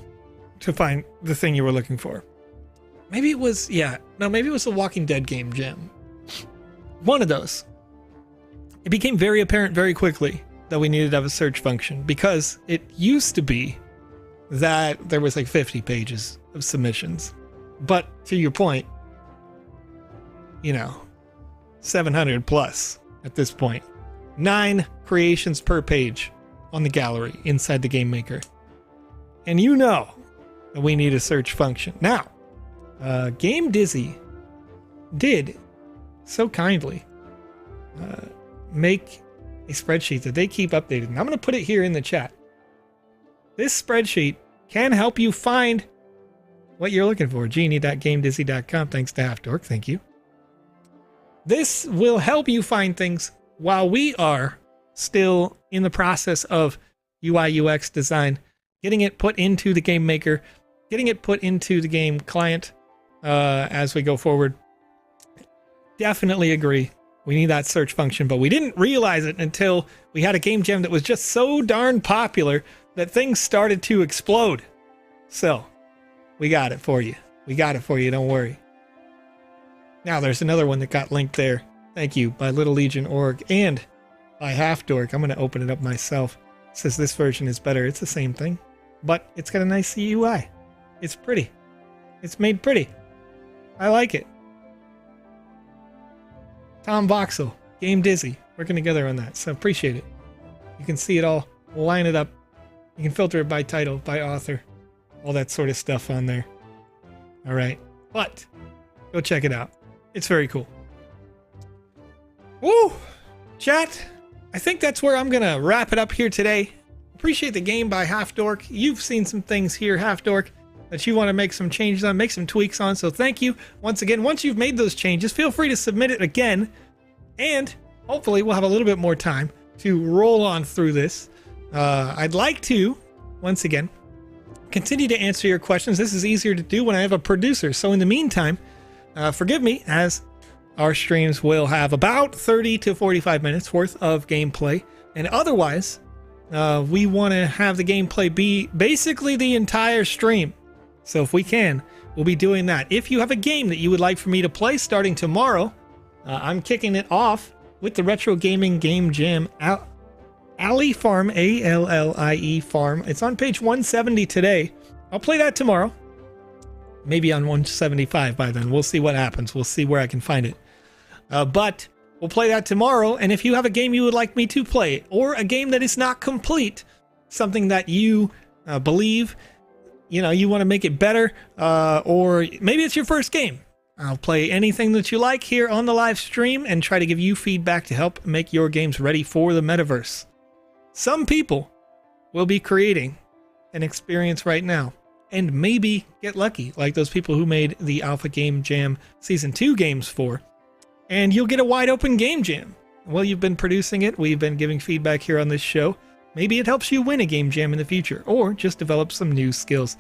to find the thing you were looking for. Maybe it was, maybe it was the Walking Dead game jam. One of those. It became very apparent very quickly that we needed to have a search function because it used to be that there was like 50 pages of submissions. But to your point, 700 plus at this point. 9 creations per page on the gallery inside the Game Maker. And you know that we need a search function. Now, Game Dizzy did so kindly make a spreadsheet that they keep updated. And I'm going to put it here in the chat. This spreadsheet can help you find what you're looking for. genie.gamedizzy.com. Thanks to Halfdork. Thank you. This will help you find things while we are still in the process of UI UX design, getting it put into the Game Maker, getting it put into the game client as we go forward. Definitely agree. We need that search function, but we didn't realize it until we had a game jam that was just so darn popular that things started to explode. So, we got it for you. We got it for you, don't worry. Now, there's another one that got linked there. Thank you, by Little Legion Org and by Halfdork. I'm going to open it up myself. It says this version is better. It's the same thing, but it's got a nice UI. It's pretty. It's made pretty. I like it. Tom Voxel, Game Dizzy, working together on that, so appreciate it. You can see it all, line it up. You can filter it by title, by author, all that sort of stuff on there. All right, but go check it out. It's very cool. Woo! Chat, I think that's where I'm going to wrap it up here today. Appreciate the game by Halfdork. You've seen some things here, Halfdork, that you want to make some changes on, make some tweaks on. So thank you once again. Once you've made those changes, feel free to submit it again. And hopefully we'll have a little bit more time to roll on through this. I'd like to, once again, continue to answer your questions. This is easier to do when I have a producer. So in the meantime, forgive me, as our streams will have about 30 to 45 minutes worth of gameplay. And otherwise, we want to have the gameplay be basically the entire stream. So if we can, we'll be doing that. If you have a game that you would like for me to play starting tomorrow, I'm kicking it off with the Retro Gaming Game Jam Alley Farm, A-L-L-I-E Farm. It's on page 170 today. I'll play that tomorrow. Maybe on 175 by then. We'll see what happens. We'll see where I can find it. But we'll play that tomorrow. And if you have a game you would like me to play, or a game that is not complete, something that you believe, you want to make it better, or maybe it's your first game. I'll play anything that you like here on the live stream and try to give you feedback to help make your games ready for the metaverse. Some people will be creating an experience right now and maybe get lucky, like those people who made the Alpha Game Jam Season 2 games for, and you'll get a wide open game jam. Well, you've been producing it, we've been giving feedback here on this show. Maybe it helps you win a game jam in the future, or just develop some new skills.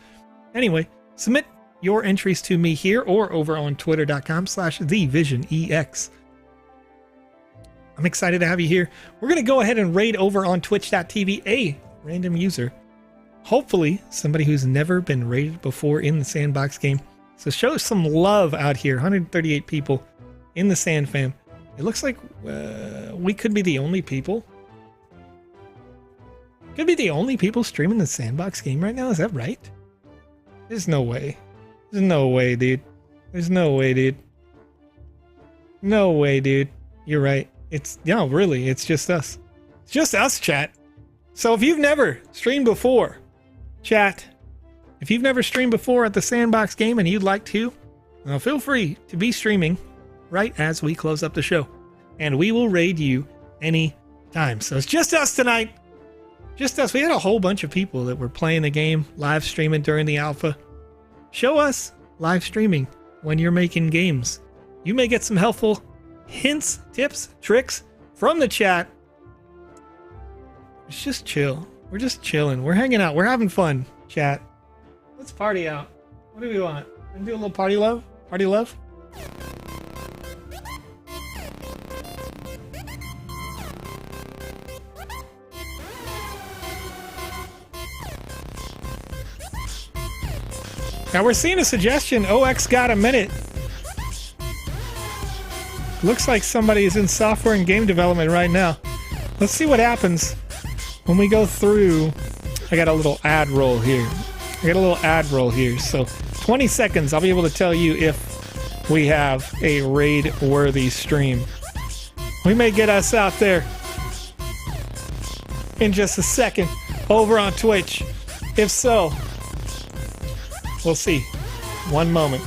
Anyway, submit your entries to me here or over on twitter.com/thevisionex. I'm excited to have you here. We're going to go ahead and raid over on twitch.tv a random user. Hopefully somebody who's never been raided before in the Sandbox game. So show some love out here. 138 people in the Sand Fam. It looks like we could be the only people. Could be the only people streaming the Sandbox game right now. Is that right? There's no way. There's no way, dude. There's no way, dude. No way, dude. You're right. No, really, it's just us. It's just us, chat. So if you've never streamed before, chat, if you've never streamed before at the Sandbox game and you'd like to, feel free to be streaming right as we close up the show. And we will raid you any time. So it's just us tonight. Just us. We had a whole bunch of people that were playing the game, live streaming during the alpha. Show us live streaming when you're making games. You may get some helpful hints, tips, tricks from the chat. It's just chill. We're just chilling. We're hanging out. We're having fun, chat. Let's party out. What do we want? Wanna do a little party love? Party love? Now we're seeing a suggestion. OX got a minute. Looks like somebody is in software and game development right now. Let's see what happens when we go through. I got a little ad roll here. So 20 seconds, I'll be able to tell you if we have a raid-worthy stream. We may get us out there in just a second over on Twitch. If so, we'll see. One moment.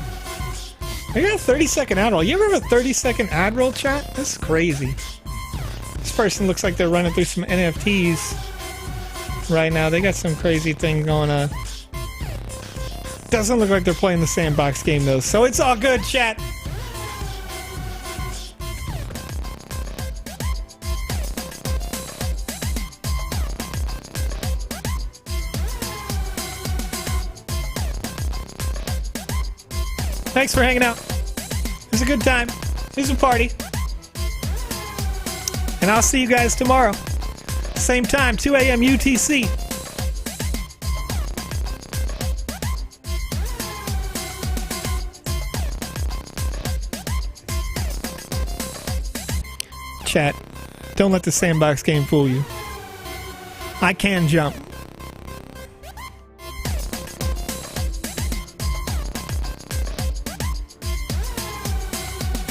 I got a 30-second ad roll. You ever have a 30-second ad roll, chat? That's crazy. This person looks like they're running through some NFTs right now. They got some crazy thing going on. Doesn't look like they're playing the Sandbox game, though, so it's all good, chat. Thanks for hanging out. It was a good time. It was a party. And I'll see you guys tomorrow. Same time, 2 a.m. UTC. Chat, don't let the Sandbox game fool you. I can jump.